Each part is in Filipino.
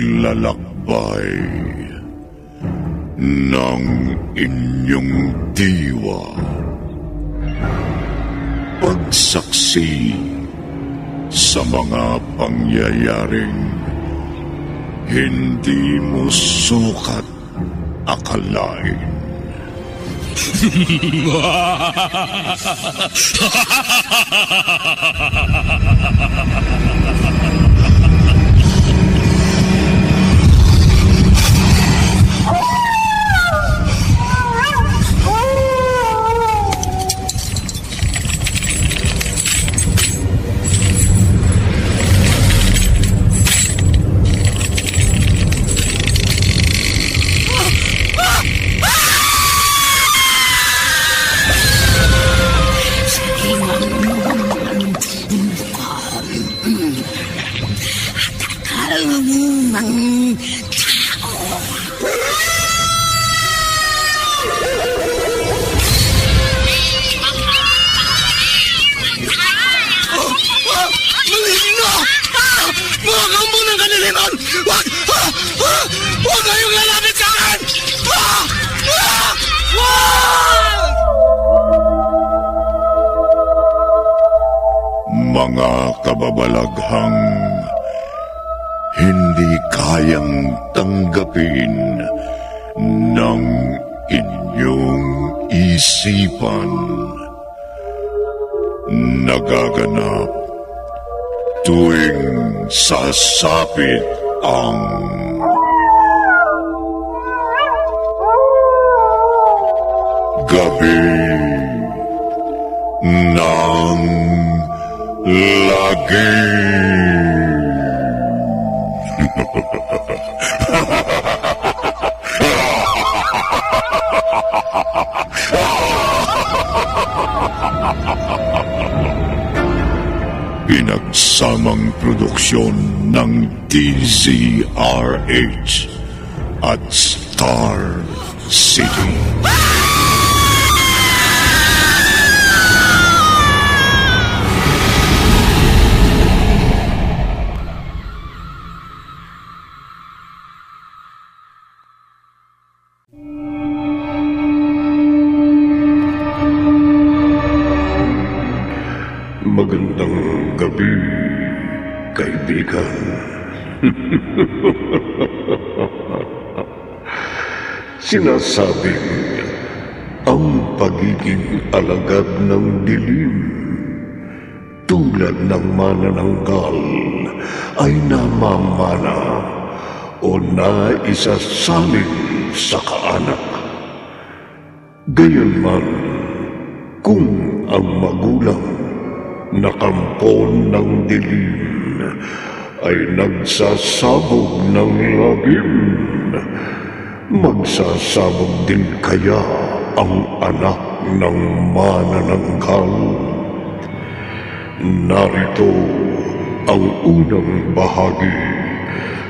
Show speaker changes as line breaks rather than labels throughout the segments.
paglalakbay ng inyong diwa. Pagsaksi sa mga pangyayaring hindi mo sukat akalain.
Mga kampo ng kaniliman! Huwag kayong lalapit sa akin!
Mga kababalaghang hindi kayang tanggapin ng inyong isipan. Nagaganap tuwing sasapit ang gabi ng lagim. Pinagsamang produksyon ng DZRH at Star City. Magandang gabi, kaibigan. Sinasabing ang pagiging alagad ng dilim tulad ng manananggal ay namamana o naisasalin sa kaanak. Gayunman, kung ang magulang na kampon ng dilim ay nagsasabog ng lagim, magsasabog din kaya ang anak ng manananggal? Narito ang unang bahagi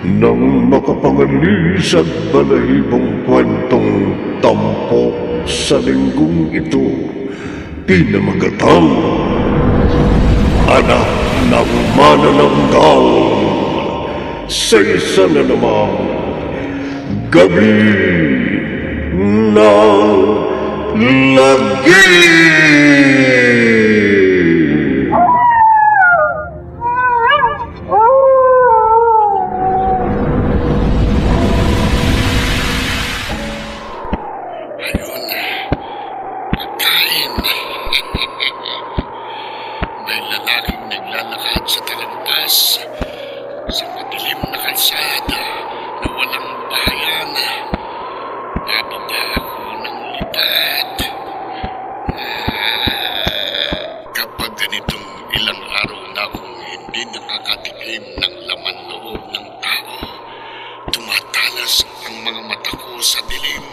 ng makapangalis at balahibong kwentong tampok sa linggong ito, pinamagatang Anak ng Manananggal, sa isa na namang gabi ng lagim.
Ayun, pagkain. May lalaking naglalakad sa talagpas sa madilim na kalsada na walang bayan. Bababa ako ng lipad. Kapag ganitong ilang araw na akong hindi nakakatikim ng laman loob ng tao, tumatalas ang mga mata ko sa dilim.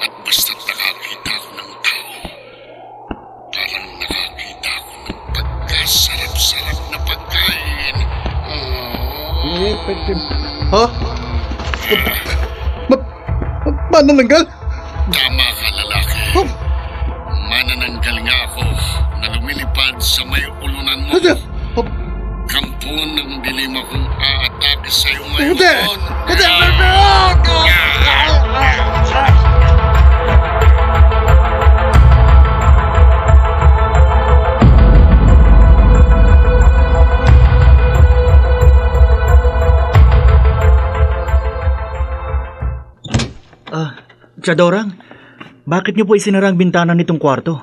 At basta't nakakita ko ng tao, parang nakakita ko ng pagkasarap-sarap na pagkain.
Ha? Manananggal?
Tama ka, lalaki. Manananggal nga ako na lumilipad sa may ulunan mo.
Ano?
Kampo hapon ng dilim akong aatake sa'yo ngayon.
Hindi! Hindi!
Chadorang, bakit niyo po isinara ang bintana nitong kwarto?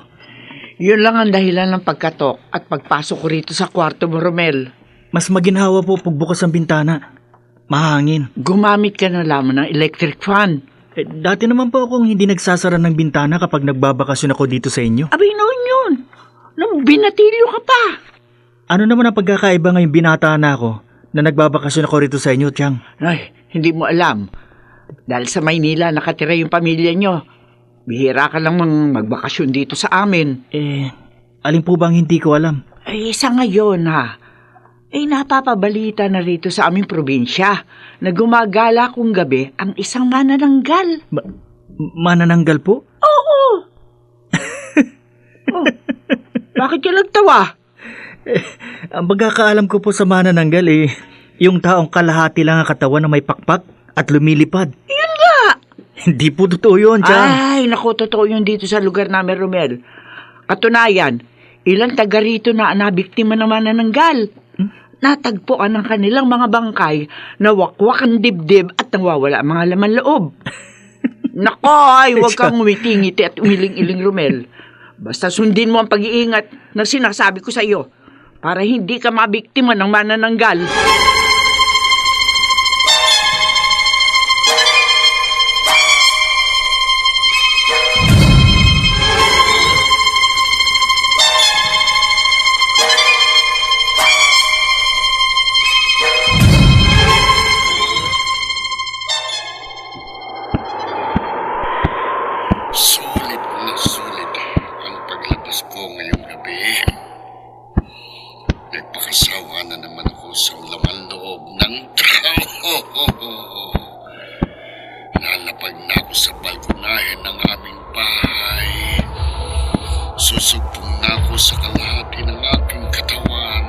Yun lang ang dahilan ng pagkatok at pagpasok ko rito sa kwarto mo, Romel.
Mas maginhawa po pagbukas ang bintana. Mahangin.
Gumamit ka na lamang ng electric fan.
Dati naman po akong hindi nagsasara ng bintana kapag nagbabakasyon ako dito sa inyo.
Abay noon yun. Nung binatilyo ka pa.
Ano naman ang pagkakaiba ngayong binata na ako na nagbabakasyon ako rito sa inyo, Tiang?
Ay, hindi mo alam. Dahil sa Maynila nakatira yung pamilya nyo. Bihira ka lang magbakasyon dito sa amin.
Alin po bang hindi ko alam?
Ay, sa ngayon ha. Napapabalita na rito sa aming probinsya na gumagala kung gabi ang isang manananggal.
Manananggal po?
Oo! Oh, bakit ka nagtawa?
Ang pagkakaalam ko po sa manananggal yung taong kalahati lang ang katawan na may pakpak at lumilipad.
Yun nga!
Hindi po totoo yun, Tiang.
Ay, naku, totoo yun dito sa lugar namin, Romel. Katunayan, ilang taga rito na nabiktima naman na nanggal. Natagpuan ang kanilang mga bangkay na wakwak ang dibdib at nawawala ang mga laman loob. Nako, ay, huwag kang umitingiti at umiling-iling, Romel. Basta sundin mo ang pag-iingat na sinasabi ko sa iyo para hindi ka mabiktima ng manananggal.
Sulit ang paglabas ko ngayong gabi. Nagpakasawa na naman ako sa laman loob ng tao. Lalapag na ako sa balkonahe ng aming bahay. Susugpong na ako sa kalahati ng aking katawan.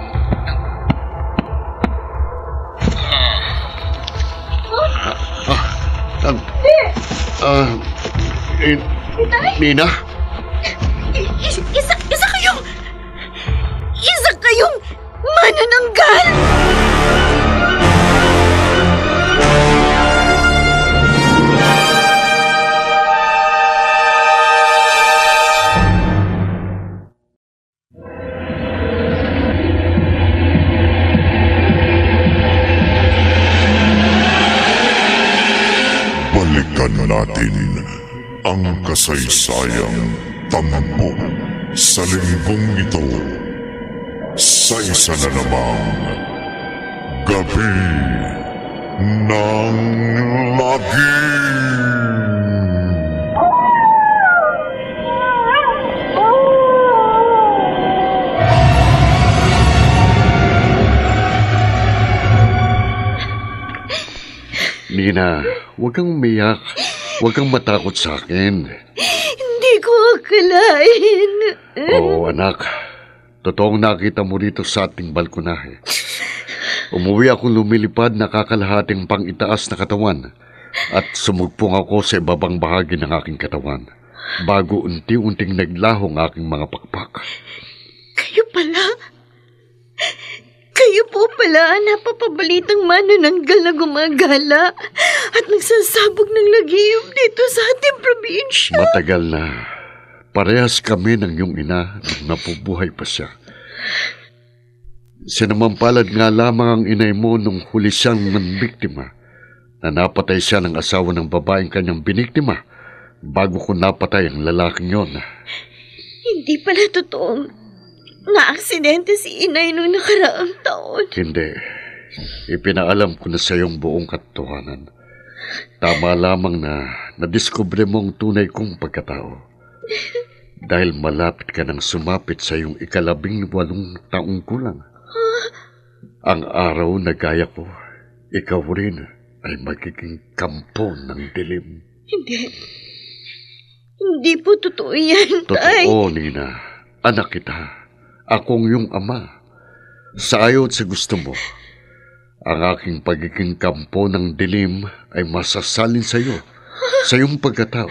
Nina?
Isa kayong manananggal!
Balikan natin ang kasaysayang tampok sa linggong ito sa isa na namang Gabi ng Lagim.
Nina, huwag kang umiyak. Huwag kang matakot sa akin.
Hindi ko akalain.
Oo, anak. Totoong nakita mo rito sa ating balkonahe. Umuwi akong lumilipad na kakalahating pang-itaas na katawan at sumugpong ako sa ibabang bahagi ng aking katawan bago unti-unting naglaho ang aking mga pakpak.
Kayo po pala ang napapabalitang manananggal na gumagala at nagsasabog ng lagiyom dito sa ating probinsya.
Matagal na. Parehas kami ng iyong ina nung napubuhay pa siya. Sinamampalad nga lamang ang inay mo nung huli siyang nanbiktima na napatay siya ng asawa ng babaeng kanyang biniktima bago ko napatay ang lalaking yon.
Hindi pala totoong na-aksidente si inay nung nakaraang taon.
Hindi. Ipinaalam ko na sa iyong buong katotohanan. Tama lamang na nadiskubre mo ang tunay kong pagkatao. Dahil malapit ka nang sumapit sa iyong 18 taong gulang. Ang araw na gaya ko, ikaw rin ay magiging kampo ng dilim.
Hindi po totoo yan, Tay.
Totoo, Nina. Anak kita. Akong iyong ama. Sa ayaw at sa gusto mo, ang aking pagiging kampo ng dilim ay masasalin sa iyo, sa iyong pagkatao,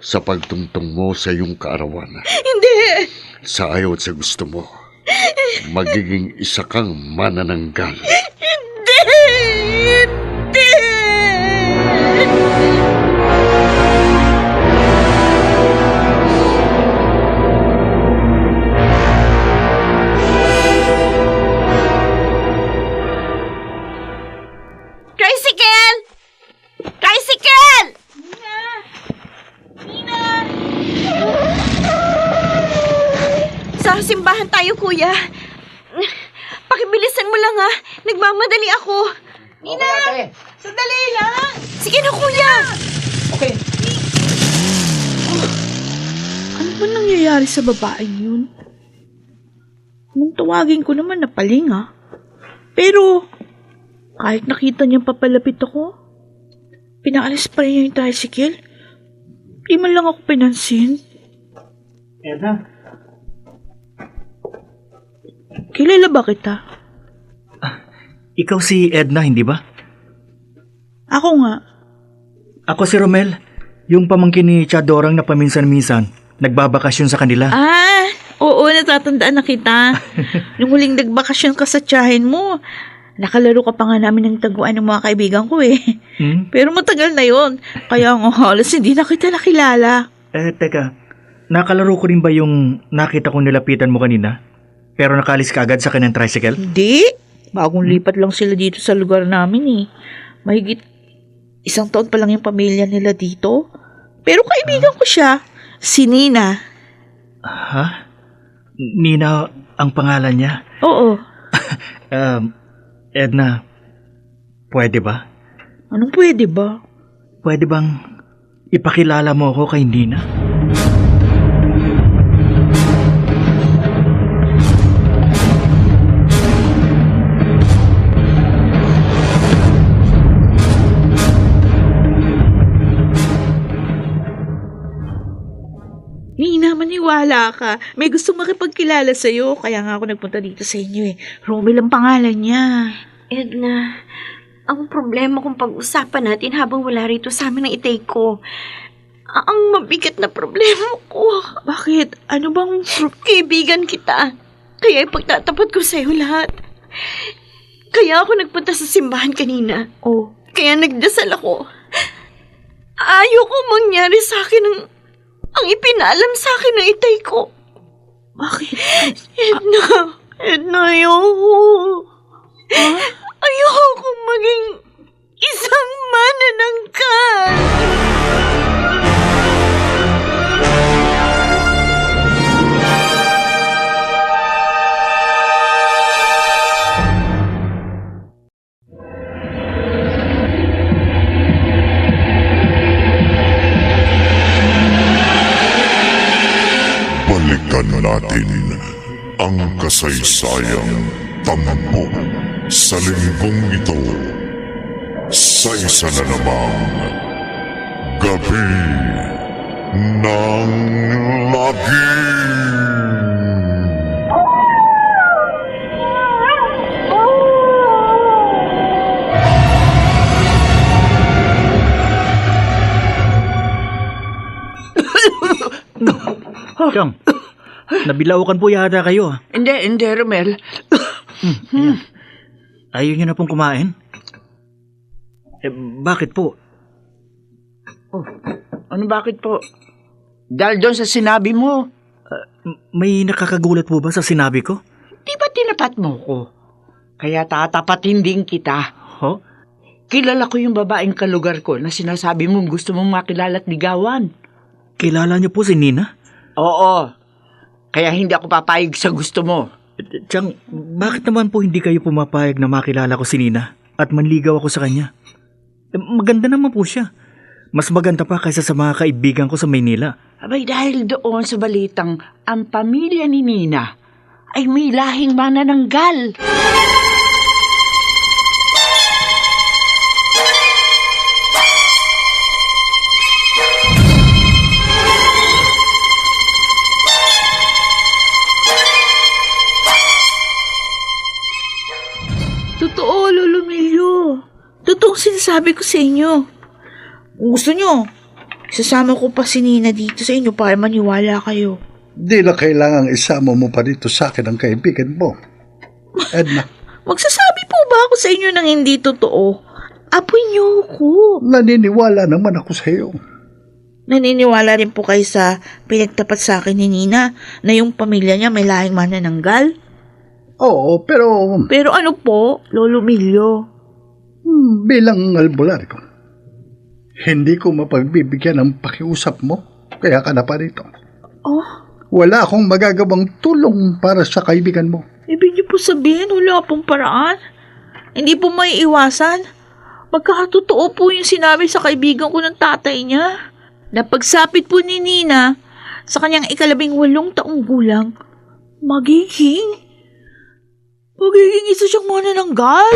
sa pagtungtong mo sa iyong kaarawan.
Hindi!
Sa ayaw at sa gusto mo, magiging isa kang manananggal.
Hindi! Hindi! Tricycle! Tricycle! Sa simbahan tayo, kuya. Pakibilisan mo lang, ha. Nagmamadali ako. Nina! Sandali lang! Sige na, kuya!
Okay.
Ano ba nangyayari sa babaeng yun? Nung tawagin ko naman napaling Pero, kahit nakita niyang papalapit ako, pinaalis pa rin niya yung tricycle. Di man lang ako pinansin.
Edna?
Kilala ba kita?
Ikaw si Edna, hindi ba?
Ako nga.
Ako si Romel, yung pamangkin ni Chadorang na paminsan-minsan. Nagbabakasyon sa kanila.
Oo, natatandaan na kita. Nung huling nagbakasyon ka sa tiyahin mo, nakalaro ka pa nga namin ng taguan ng mga kaibigan ko eh. Pero matagal na yon, kaya nga halos hindi na kita nakilala.
Teka, nakalaro ko rin ba yung nakita kong nilapitan mo kanina? Pero nakalis ka agad sa kanyang tricycle?
Hindi. Bagong lipat lang sila dito sa lugar namin eh. Mahigit 1 taon pa lang yung pamilya nila dito. Pero kaibigan ko siya, si Nina.
Ha? Nina ang pangalan niya?
Oo.
Edna, pwede ba?
Anong pwede ba?
Pwede bang ipakilala mo ako kay Nina?
Nina, maniwala ka. May gusto makipagkilala sa'yo, kaya nga ako nagpunta dito sa inyo eh. Romel ang pangalan niya.
Edna, ang problema kung pag-usapan natin habang wala rito sa amin ng itay ko. Ang mabigat na problema ko.
Bakit? Ano bang...
Kaibigan kita. Kaya ipagtatapat ko sa'yo lahat. Kaya ako nagpunta sa simbahan kanina.
Oh,
Kaya nagdasal ako. Ayoko mangyari sa akin ang ipinalam sa akin ng itay ko.
bakit?
Edna, ayoko. Ayoko maging isang manananggal.
Balikan natin ang kasaysayang tampok sa linggong ito sa isa na namang Gabi ng Lagim.
Siyang, nabilaukan po yata kayo.
Hindi, Romel.
Ayaw niyo na pong kumain? Bakit po?
Ano bakit po? Dahil doon sa sinabi mo,
May nakakagulat po ba sa sinabi ko?
di ba tinapat mo ko? Kaya tatapatin din kita.
Ho?
Kilala ko yung babaeng kalugar ko na sinasabi mong gusto mong makilala at ligawan.
Kilala niyo po si Nina?
Oo. Kaya hindi ako papayag sa gusto mo.
Chang, bakit naman po hindi kayo pumapayag na makilala ko si Nina at manligaw ako sa kanya? Maganda naman po siya. Mas maganda pa kaysa sa mga kaibigan ko sa Maynila.
Abay, dahil doon sa balitang ang pamilya ni Nina ay may lahing manananggal.
sabi ko sa inyo. Kung gusto nyo, sasama ko pa si Nina dito sa inyo para maniwala kayo.
Di na kailangang isama mo pa dito sa akin ang kaibigan mo. Edna,
Magsasabi po ba ako sa inyo ng hindi totoo? Apoy niyo ako.
naniniwala naman ako sa iyo.
Naniniwala rin po kayo sa pinagtapat sa akin ni Nina na yung pamilya niya may lahing manananggal?
Oo, pero
Pero ano po, Lolo Milyo?
bilang albularyo, hindi ko mapagbibigyan ng pakiusap mo, kaya ka na pa rito.
Oh,
Wala akong magagawang tulong para sa kaibigan mo.
ibig niyo po sabihin wala pong paraan? Hindi po may iwasan? Magkakatotoo po yung sinabi sa kaibigan ko ng tatay niya. Na pagsapit po ni Nina sa kanyang 18 taong gulang, magiging isa siyang manananggal.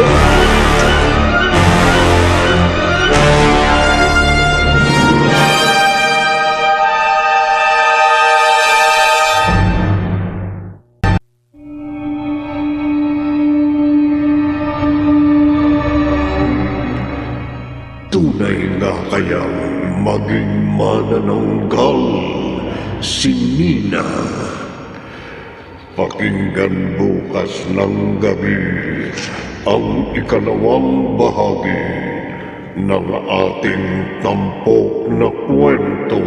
Tunay nga kayang maging manananggal si Nina. Pakinggan bukas ng gabi ang ikalawang bahagi ng ating tampok na kwento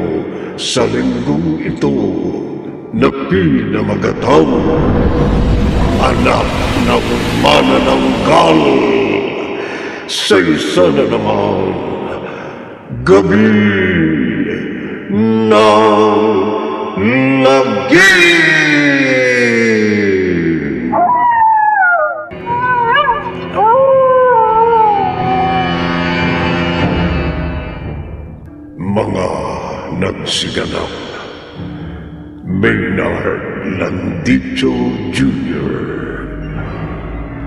sa linggong ito na pinamagatang Anak ng Manananggal. Sa isa na naman gabi ng lagi. Mga nagsiganap: Maynard Landicho Jr.,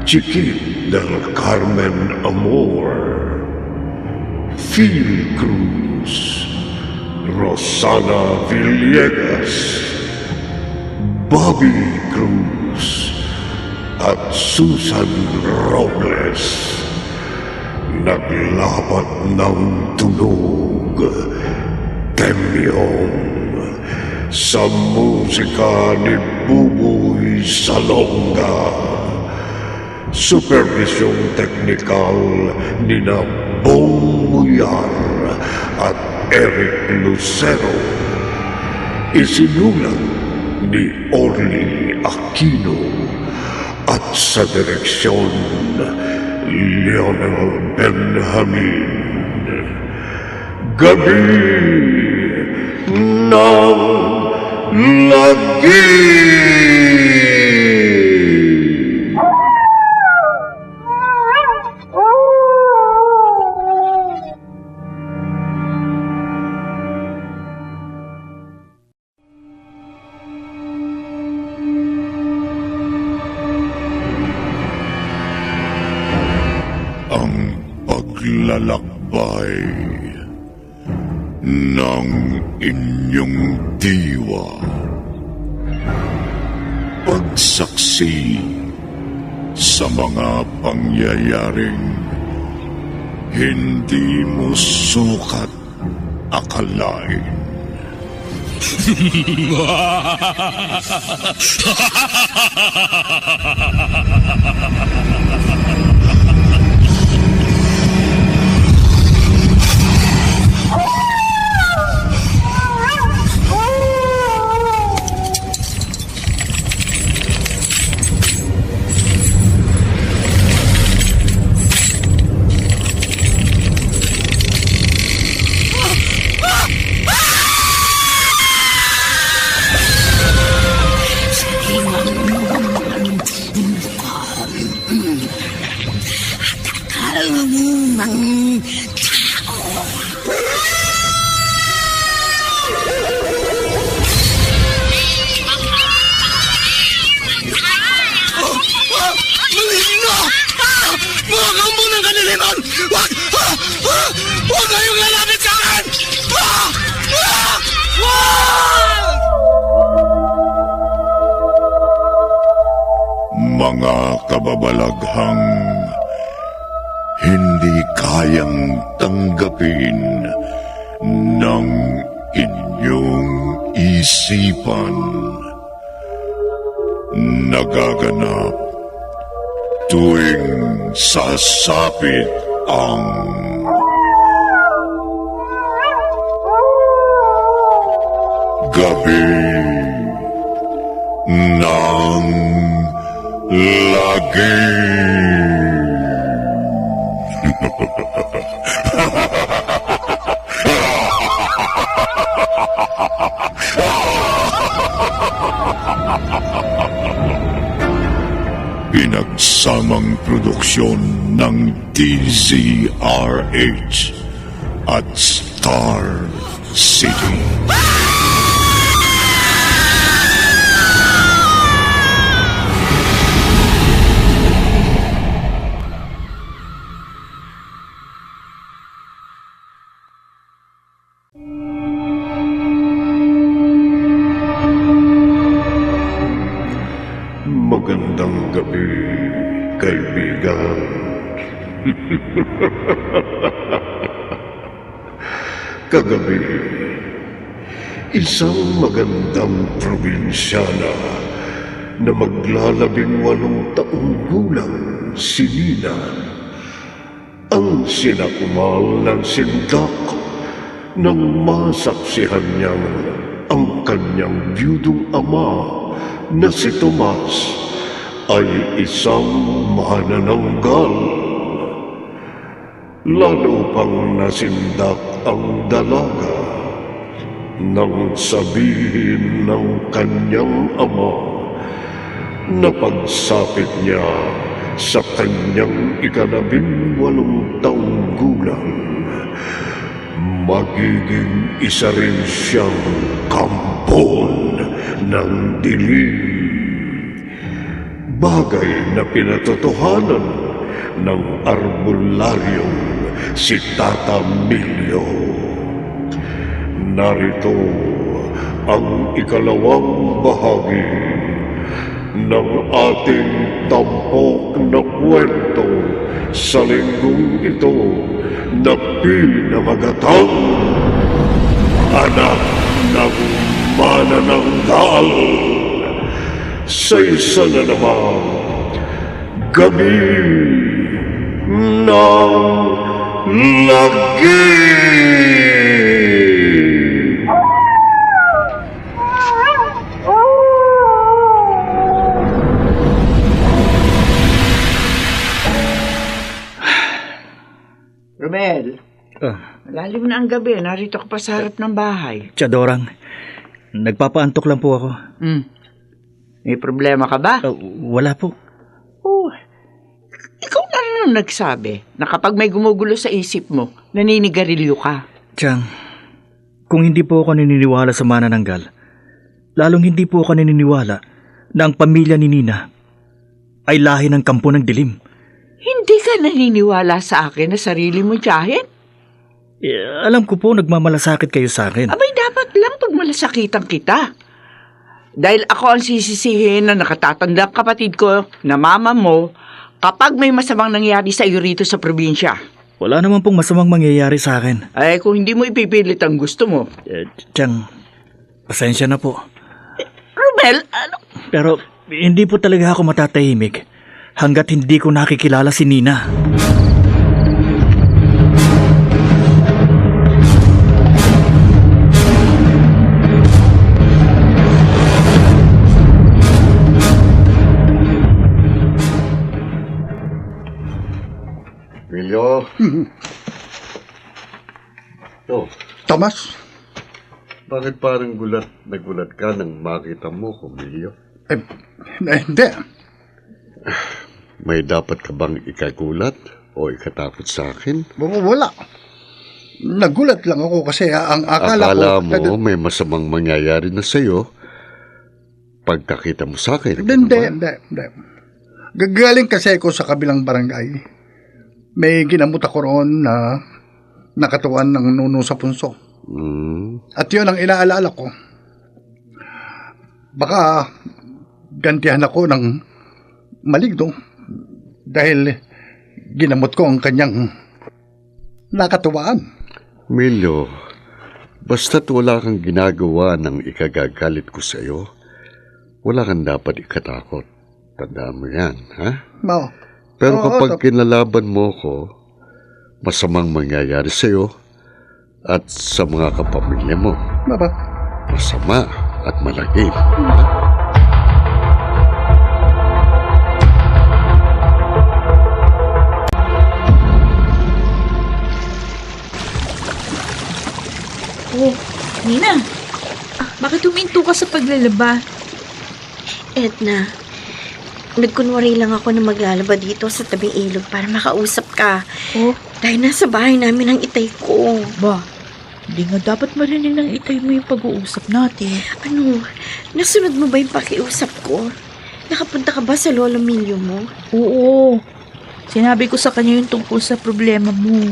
Chiquit del Carmen Amor, Phil Cruz, Rosana Villegas, Bobby Cruz, at Susan Robles. Naglapat ng tunog, Temyong, sa musika ni Buboy Salonga. Supervisyong teknikal ni na Bong Muyar at Eric Lucero. Isinulat ni Orly Aquino at sa direksyon Lionel Benjamin. Gabi ng Lagi. Ang paglalakbay ng inyong diwa. Pagsaksi sa mga pangyayaring hindi mo sukat akalain. Mga kababalaghang hindi hindi kayang tanggapin ng inyong isipan. Nagaganap tuwing sasapit ang gabi ng lagim. Pinagsamang produksyon ng DZRH at Star City. Magandang gabi, kaibigan. Kagabi, isang magandang probinsyana na maglalabing-walong taong gulang si Nina ang sinakumal ng sindak nang masaksihan niyang ang kanyang biyudong ama na si Tomas ay isang manananggal. Lalo pang nasindak ang dalaga nang sabihin ng kanyang ama na pagsapit niya sa kanyang 18 taong gulang, magiging isa rin siyang kampon ng dilim. Bagay na pinatotohanan ng arbolaryong si Tata Milyo. Narito ang ikalawang bahagi ng ating tampok na kwento sa linggong ito na pinamagatang Anak ng Manananggal, sa isa na namang gabi ng lagim.
Romel, malalim na ang gabi. Narito ka pa sa harap ng bahay.
Tiyadorang, nagpapaantok lang po ako.
May problema ka ba?
Wala po.
Oh, ikaw na rin ang nagsabi na kapag may gumugulo sa isip mo, naninigarilyo ka.
Tiyang, kung hindi po ako naniniwala sa manananggal, lalong hindi po ako naniniwala na ang pamilya ni Nina ay lahi ng kampo ng dilim.
Hindi ka naniniwala sa akin na sarili mo tiyahin?
Alam ko po nagmamalasakit kayo sa akin.
Abay, dapat lang pagmalasakitan kita. Dahil ako ang sisisihin na nakatatandang kapatid ko na mama mo kapag may masamang nangyari sa iyo rito sa probinsya.
Wala naman pong masamang mangyayari sa akin.
Ay, kung hindi mo ipipilit ang gusto mo.
Tiyang, pasensya na po.
Romel, ano?
Pero hindi po talaga ako matatahimik hanggat hindi ko nakikilala si Nina.
Milyo. Oh,
Tomas?
bakit parang nagulat ka nang makita mo ko, Milyo?
Hindi.
May dapat ka bang ikagulat o ikatakot sa akin?
Wala. Nagulat lang ako kasi ang akala
Akala
ko...
mo may masamang mangyayari na sa'yo pagkakita mo sa akin.
Hindi. Gagaling kasi ako sa kabilang barangay. May ginamot ako roon na nakatuan ng nuno sa punso. At yun ang inaalala ko. Baka gantihan ako ng maligno dahil ginamot ko ang kanyang nakatuwaan.
Milyo, basta't wala kang ginagawa ng ikagagalit ko sa iyo, wala kang dapat ikatakot. Tandaan mo yan, ha?
Oo.
Pero
Oo,
kapag kinalaban mo ko, masamang mangyayari sa iyo at sa mga kapamilya mo.
Baba.
Masama at malagim.
Oh, Nina. Bakit huminto ka sa paglalaba?
Edna, nagkunwari lang ako na maglalaba dito sa tabing ilog para makausap ka.
Oh,
Dahil nasa bahay namin ang itay ko.
ba? Hindi nga dapat marinig ng itay mo yung pag-uusap natin.
Ano, nasunod mo ba yung pakiusap ko? Nakapunta ka ba sa lolo Milyo mo?
Oo. Sinabi ko sa kanya yung tungkol sa problema mo.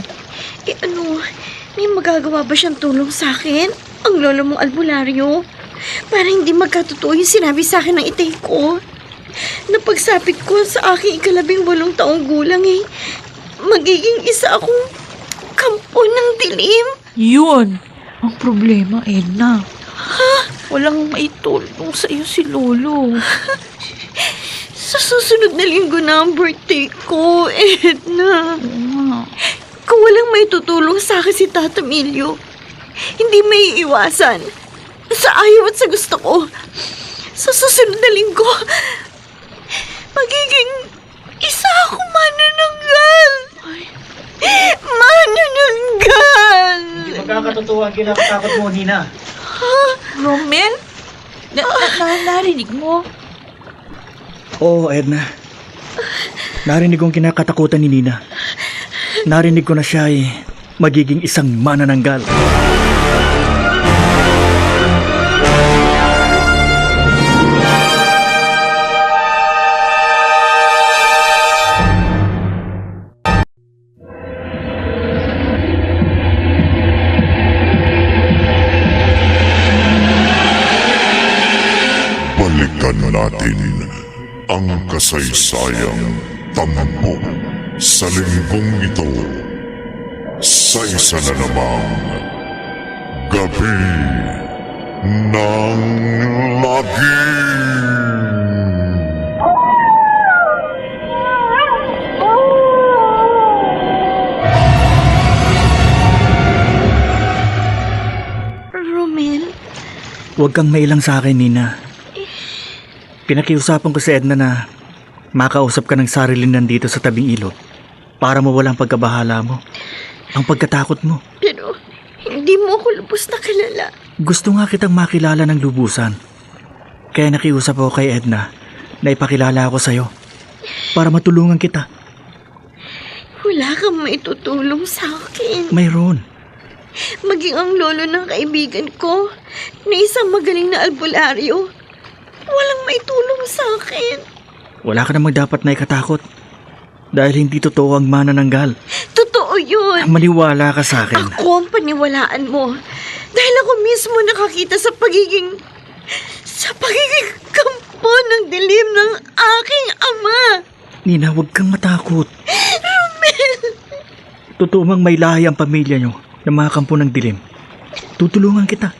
Ano, may magagawa ba siyang tulong sa akin? Ang lolo mong albularyo? Para hindi magkatotoo yung sinabi sa akin ng itay ko. Napagsapit ko sa aking 18 taong gulang magiging isa akong kampo ng dilim.
Yun. Ang problema, Edna. Walang maitulong sa iyo si Lolo.
Sa susunod na linggo na ang birthday ko, Edna.
Oo nga.
Kung walang may tutulong sa akin si Tata Milyo, hindi may iwasan. Sa ayaw at sa gusto ko, sa susunod na linggo, magiging isa ako manananggal. Manananggal!
Magkakatotoo ang kinakatakot mo, Nina.
Romel? Narinig mo?
Oo, Edna. Narinig kong kinakatakutan ni Nina. Narinig ko na siya ay magiging isang manananggal.
Balikan natin ang kasaysayang tampok sa linggong ito sa isa na namang Gabi ng Lagim.
Romel,
Huwag kang mailang sa akin, Nina. Pinakiusapan ko si Edna na makausap ka ng sarili nandito sa tabing ilog para mawala ang pagkabahala mo, ang pagkatakot mo.
pero hindi mo ako lubos na kilala.
Gusto nga kitang makilala ng lubusan. Kaya nakiusap ako kay Edna na ipakilala ako sa'yo para matulungan kita.
Wala kang maitutulong sa akin.
Mayroon.
Maging ang lolo ng kaibigan ko na isang magaling na albularyo. Walang maitulong sa akin.
Wala ka namang dapat na ikatakot dahil hindi totoo ang manananggal.
Totoo yun.
Maniwala ka sa akin.
Ako ang paniwalaan mo. Dahil ako mismo nakakita sa pagiging kampo ng dilim ng aking ama.
Nina, huwag kang matakot.
Romel!
Totoo mang may lahi ang pamilya nyo na mga kampo ng dilim. Tutulungan kita.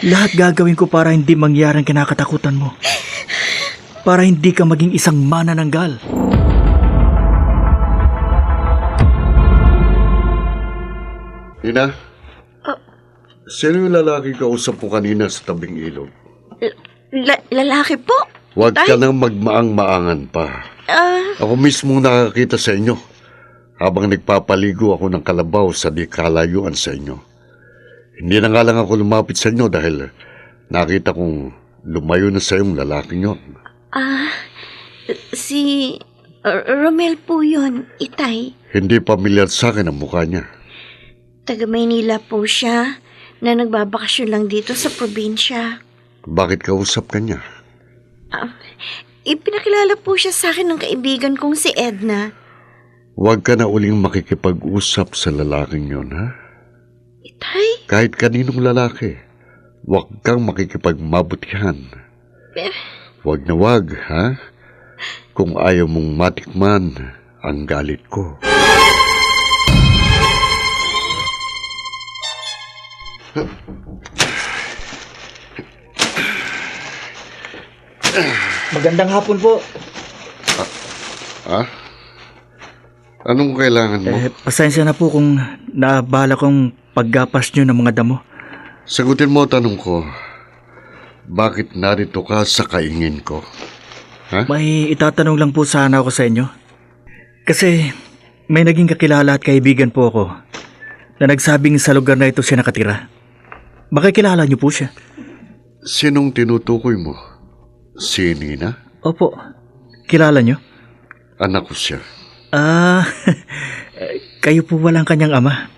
Lahat gagawin ko para hindi mangyari ang kinakatakutan mo. Para hindi ka maging isang manananggal.
Nina, sino yung lalaki kausap mo kanina sa tabing ilog?
Lalaki po?
Huwag
Tay?
ka nang magmaang-maangan pa.
Ah,
Ako mismo nakakita sa inyo habang nagpapaligo ako ng kalabaw sa di kalayuan sa inyo. Hindi na nga lang ako lumapit sa inyo dahil nakita kong lumayo na sa iyong lalaking yun.
si Romel po yun, Itay.
Hindi pamilyar sa akin ang mukha niya.
Taga Maynila po siya na nagbabakasyon lang dito sa probinsya.
Bakit kausap ka niya?
Ipinakilala po siya sa akin ng kaibigan kong si Edna.
Huwag ka na uling makikipag-usap sa lalaking yun, ha?
Itay?
Kahit kaninong lalaki, huwag kang makikipagmabutihan. Huwag na huwag, ha? Kung ayaw mong matikman ang galit ko.
Magandang hapon po.
Anong kailangan mo?
Pasensya na po kung naabala kong paggapas nyo ng mga damo.
Sagutin mo tanong ko. Bakit narito ka sa kaingin ko?
May itatanong lang po sana ako sa inyo. Kasi may naging kakilala at kaibigan po ako na nagsabing sa lugar na ito siya nakatira. Baka kilala niyo po siya.
Sinong tinutukoy mo? Si Nina?
Opo. Kilala niyo?
Anak ko siya.
Kayo po walang kanyang ama.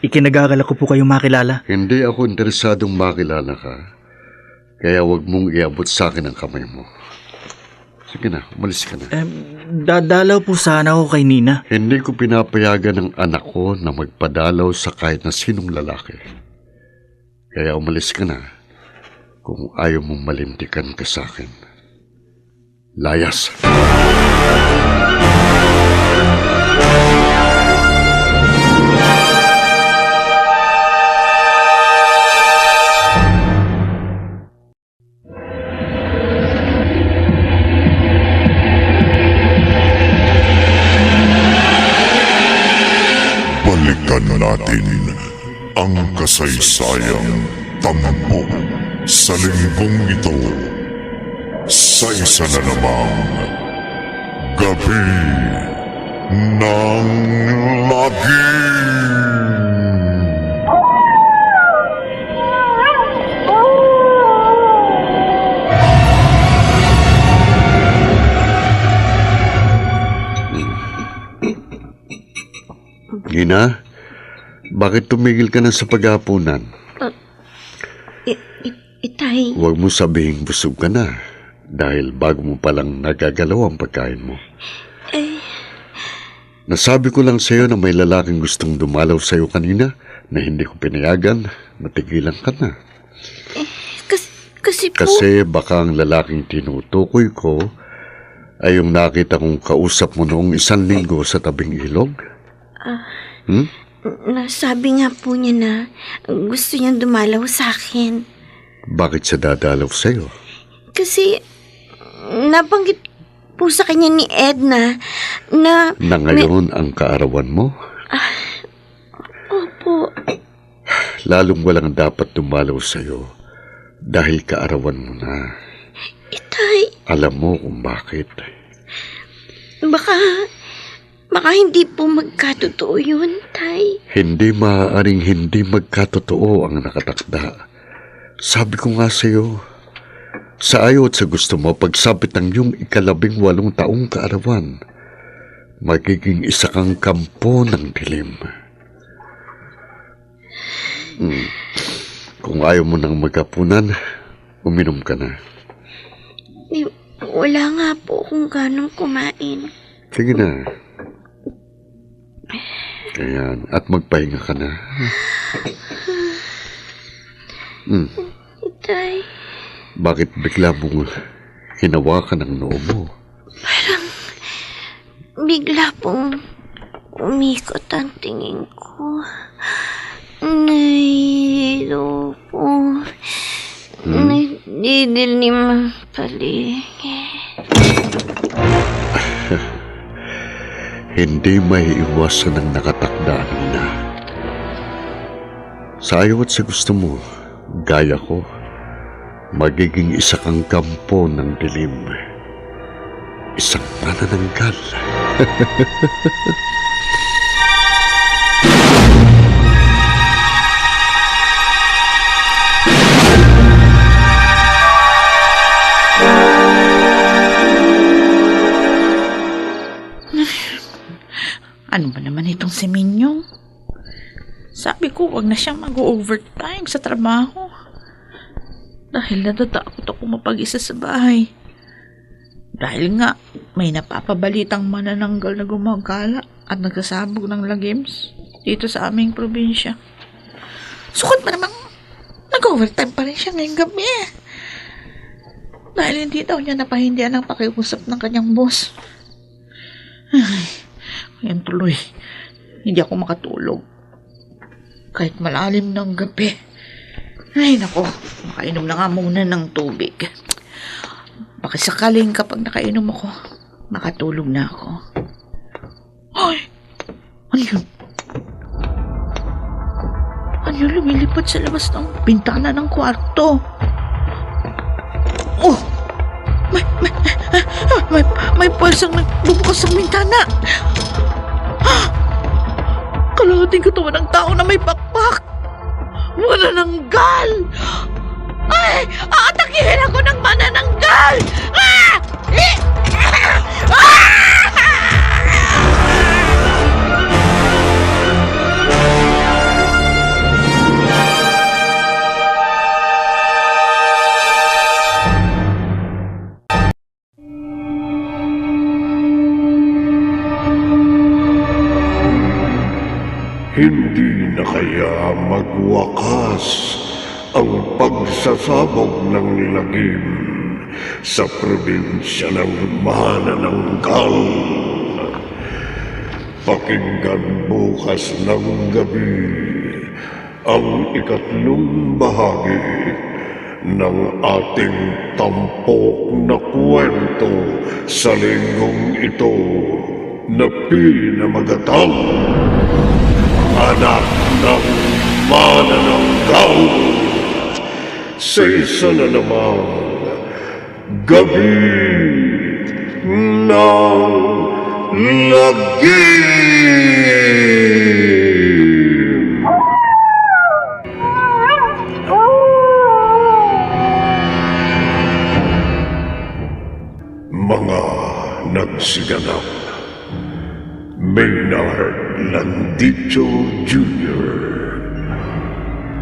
Ikinagagalak ko po kayong makilala.
Hindi ako interesadong makilala ka. Kaya wag mong iabot sa akin ang kamay mo. Sige na, umalis ka na.
Dadalaw po sana ako kay Nina.
Hindi ko pinapayagan ng anak ko na magpadalaw sa kahit na sinong lalaki. Kaya umalis ka na kung ayaw mong malintikan ka sa akin. Layas!
Balikan natin ang kasaysayang tampok sa linggong ito sa isa na namang Gabi ng Lagim.
Nina, bakit tumigil ka na sa paghapunan?
Itay.
Huwag mo sabihing busog ka na dahil bago mo palang nagagalaw ang pagkain mo. Nasabi ko lang sa'yo na may lalaking gustong dumalaw sa'yo kanina na hindi ko pinayagan, natigilan ka na.
Kasi po...
Kasi baka ang lalaking tinutukoy ko ay yung nakita kong kausap mo noong 1 linggo sa tabing ilog.
Nasabi nga po niya na gusto niya dumalaw sa akin.
Bakit siya dadalaw sa'yo?
Kasi nabanggit po sa kanya ni Edna na...
Na ngayon ang kaarawan mo?
Opo.
Lalong walang dapat dumalaw sa'yo dahil kaarawan mo na.
Itay.
Alam mo kung bakit.
Baka hindi po magkatotoo yun, Tay.
Hindi maaaring hindi magkatotoo ang nakatakda. Sabi ko nga sa'yo, sa ayaw at sa gusto mo, pagsapit ng iyong 18 taong kaarawan, magiging isa kang kampo ng dilim. Kung ayaw mo nang magkapunan, uminom ka na.
Wala nga po kung ganong kumain.
Sige na. Ayan, at magpahinga ka na.
Tay.
Bakit bigla mong hinawakan ang noo mo?
Parang bigla pong umikot ang tingin ko. Nahihilo po. Nagdidilim ang paligid.
Hindi maiiwasan ang nakatakdaan na. Sa ayaw at sa gusto mo, gaya ko, magiging isa kang kampo ng dilim. Isang manananggal.
Ano ba naman itong si Minyong? Sabi ko, wag na siyang mag-overtime sa trabaho. Dahil natatakot ako mapag-isa sa bahay. Dahil nga, may napapabalitang manananggal na gumagala at nagsasabog ng lagims dito sa aming probinsya. Sukot ba namang nag-overtime pa rin siya ngayong gabi? Dahil hindi daw niya napahindihan ang pakiusap ng kanyang boss. Yan tuloy, hindi ako makatulog. Kahit malalim ng gabi, Ay, nako. Makainom na nga muna ng tubig. Baka sakaling kapag nakainom ako, makatulog na ako. Ay! Ano yun? Ano yun lumilipad sa labas ng bintana ng kwarto? Oh! May pulsang nagbubukas ng bintana. Kalahating katawan ng tao na may pakpak. Manananggal! Ay! Aatakihin ako ng manananggal! Ah! Ah!
Hindi na kaya magwakas ang pagsasabog ng lagim sa probinsya ng Manananggal. Pakinggan bukas ng gabi ang ikatlong bahagi ng ating tampok na kwento sa linggong ito na pinamagatang Anak ng Manananggal. Sa isa na namang gabi ng lagim. Mga nagsiganap: Maynard Landicho Jr.,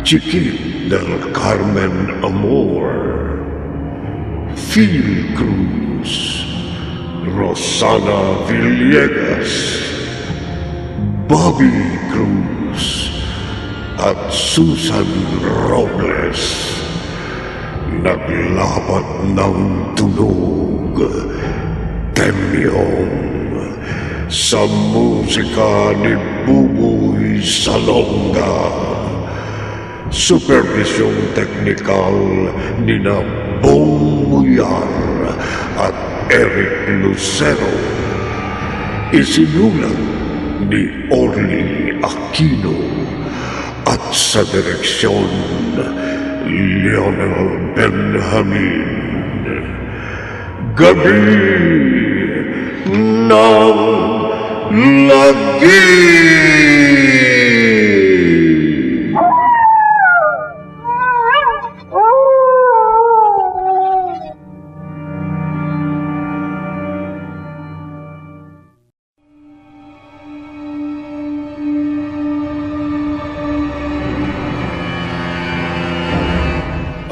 Chiquit del Carmen Amor, Phil Cruz, Rosana Villegas, Bobby Cruz, at Susan Robles. Naglapat ng tunog, temyong, sa musika ni Buboy Salonga. Supervisyong teknikal ni Bong Muyar at Eric Lucero. Isinulat ni Orly Aquino at sa direksyon Leonel Benjamin. Gabi ng lagim.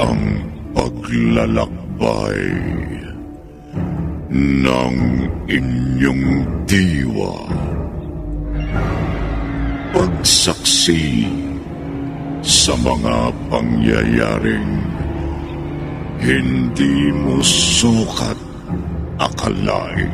Ang paglalakbay ng inyong diwa. Pagsaksi sa mga pangyayaring hindi mo sukat akalain.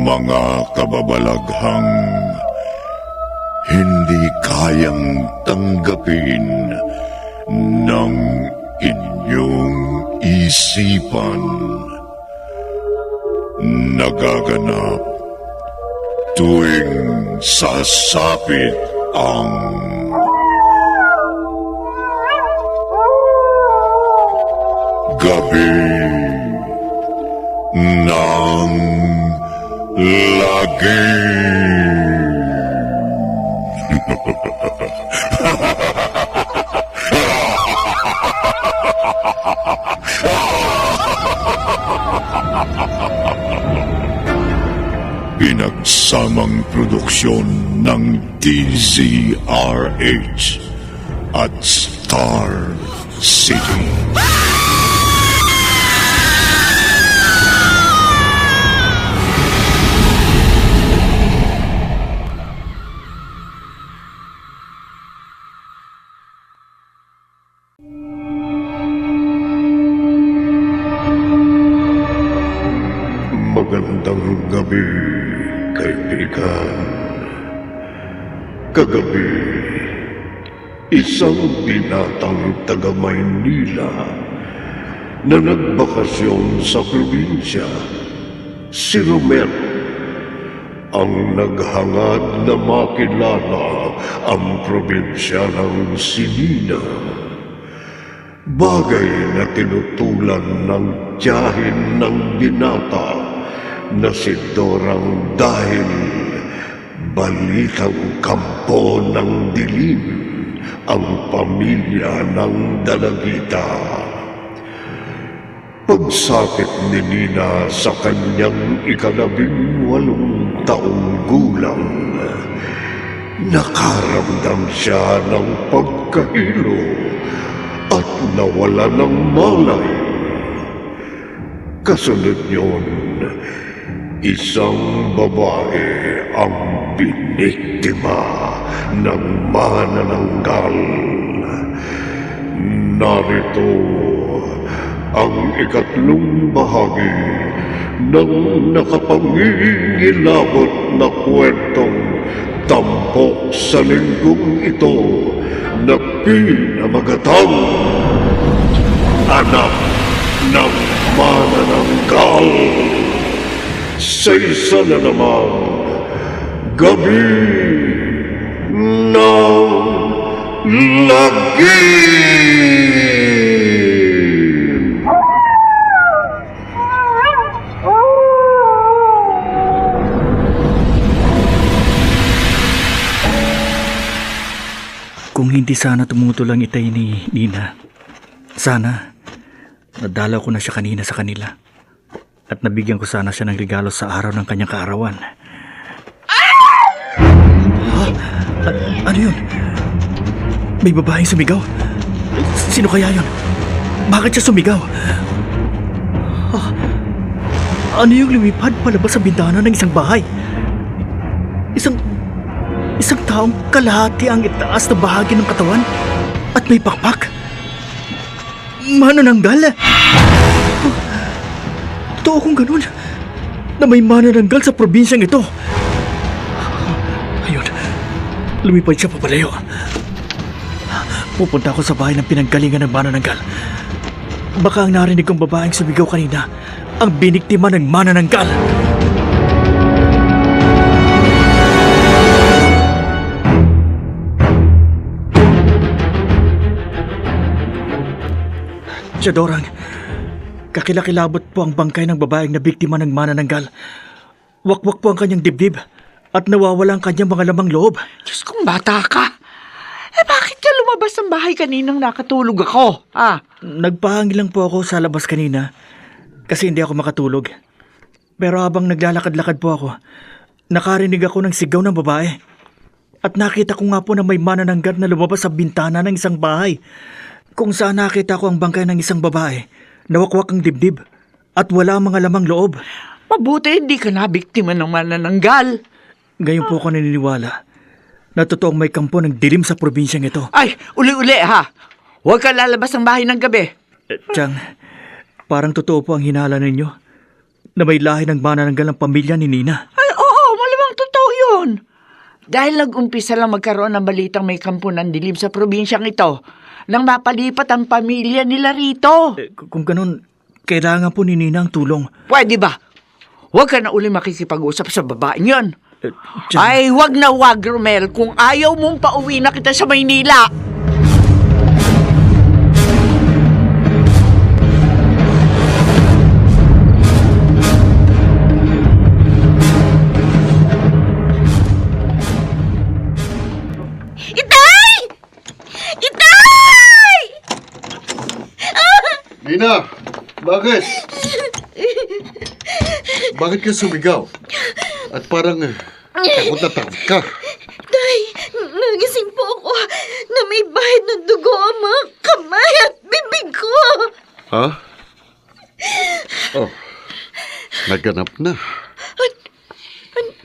Mga kababalaghang hindi kayang tanggapin ng inyong isipan. Nagaganap tuwing sasapit ang gabi ng lagim. Pinagsamang produksyon ng DZRH at Star City. Magandang gabi, kaibigan. Kagabi, isang binatang taga Maynila na nagbakasyon sa probinsya, si Romel, ang naghangad na makilala ang probinsya ng Sinina. Bagay na tinutulan ng tiyahin ng binata na si Dorang dahil balitang kampo ng dilim ang pamilya ng Dalagita. Pagsapit ni Nina sa kanyang 18 taong gulang, nakaramdam siya ng pagkahilo at nawala ng malay. Kasunod yun, isang babae ang biniktima ng manananggal. Narito ang ikatlong bahagi ng nakapangingilabot na kwentong tampok sa linggong ito na pinamagatang Anak ng Manananggal. Sa isa na namang gabi ng lagim.
Kung hindi sana tumutol ang itay ni Nina, sana nadalaw ko na siya kanina sa kanila at nabigyan ko sana siya ng regalo sa araw ng kanyang kaarawan. Ano yun? May babaeng sumigaw? Sino kaya yun? Bakit siya sumigaw? Ano yung lumipad palabas sa bintana ng isang bahay? Isang taong kalahati ang itaas na bahagi ng katawan at may pakpak. Manananggal? Totoo kung ganun na may manananggal sa probinsyang ito. Ayun, lumipad siya papalayo. Pupunta ako sa bahay ng pinanggalingan ng manananggal. Baka ang narinig kong babaeng sumigaw kanina ang biniktima ng manananggal. Siya Dorang, kakilakilabot po ang bangkay ng babaeng na biktima ng manananggal. Wakwak po ang kanyang dibdib at nawawala ang kanyang mga lamang loob.
Diyos kong bata ka. Bakit ka lumabas ng bahay kaninang nakatulog ako?
Nagpahangin lang po ako sa labas kanina kasi hindi ako makatulog. Pero habang naglalakad-lakad po ako, nakarinig ako ng sigaw ng babae. At nakita ko nga po na may manananggal na lumabas sa bintana ng isang bahay. Kung saan nakita ko ang bangkay ng isang babae, nawakwak ang dibdib at wala mga lamang loob.
Mabuti hindi ka nabiktima ng manananggal.
Ngayon po ako naniniwala na totoong may kampo ng dilim sa probinsyang ito.
Ay, uli-uli ha. Huwag ka lalabas ng bahay ng gabi.
Chang, parang totoo po ang hinala ninyo na may lahi ng manananggal ng pamilya ni Nina.
Ay, oo, malamang totoo yun. Dahil nag-umpisa lang magkaroon ng balitang may kampo ng dilim sa probinsyang ito nang mapalipat ang pamilya nila rito.
Kung ganun, kailangan po ni Nina ang tulong.
Pwede ba? Huwag ka na uli makikipag-usap sa babaeng yon. Ay, wag na wag, Romel. Kung ayaw mong pauwi na kita sa Maynila.
Itay! Itay!
Nina, bakit? Bakit ka sumigaw? At parang takot na takot ka.
Tay, nagising po ako na may bahid ng dugo ang mga kamay at bibig ko.
Ha? Oh, naganap na.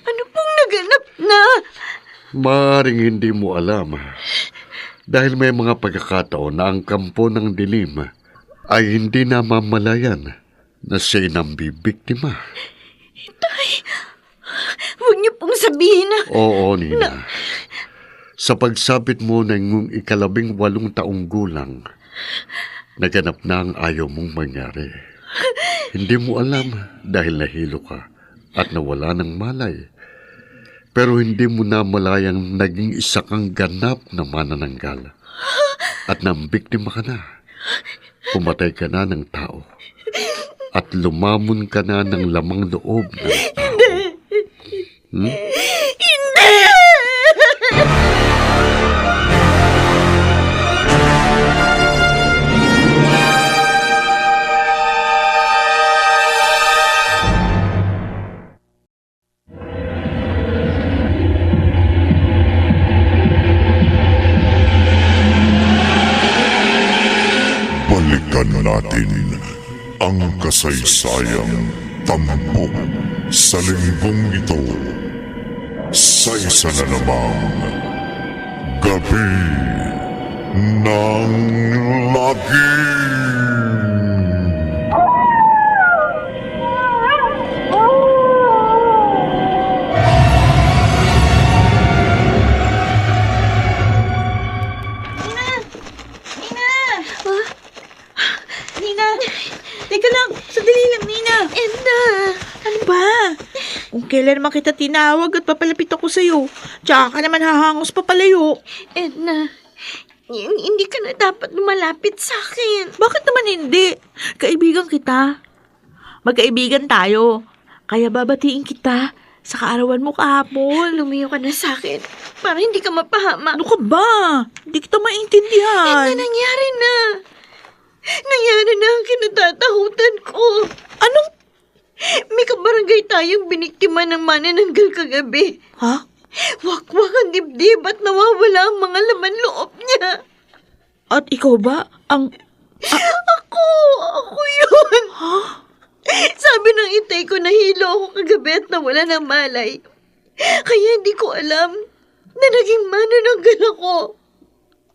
Ano pong naganap na?
Maaring hindi mo alam. Dahil may mga pagkakataon na ang kampo ng dilim ay hindi namamalayan na siya'y nambibiktima.
Tay, huwag niyo pong sabihin na...
Oo, Nina. Sa pagsapit mo ng 18 taong gulang, naganap na ang ayaw mong mangyari. Hindi mo alam dahil nahilo ka at nawala ng malay. Pero hindi mo na malayang naging isa kang ganap na manananggal. At nambiktima ka na. Pumatay ka na ng tao. At lumamon ka na ng lamang loob ng tao. Hmm?
Balikan natin ang kasaysayang tampok sa linggong ito sa isa na namang Gabi ng Lagim.
Nina! Teka lang! Sandali lang, Nina!
Edna!
Ano ba? Kung kailan naman kita tinawag at papalapit ako sa'yo, tsaka ka naman hahangos papalayo.
Edna, hindi ka na dapat lumalapit sa akin.
Bakit naman hindi? Kaibigan kita. Magkaibigan tayo. Kaya babatiin kita sa kaarawan mo kahapon.
Lumayo ka na sa akin para hindi ka mapahama.
Ano ka ba? Hindi kita maintindihan.
Edna, nangyari na. Nangyari na ang kinatatakutan ko.
Anong?
May kabarangay tayong biniktima ng manananggal kagabi.
Ha?
Wakwak ang dibdib at nawawala ang mga laman loob niya.
At ikaw ba?
Ako yun.
Ha?
Sabi ng itay ko nahilo ako kagabi at nawala ng malay. Kaya hindi ko alam na naging manananggal ako.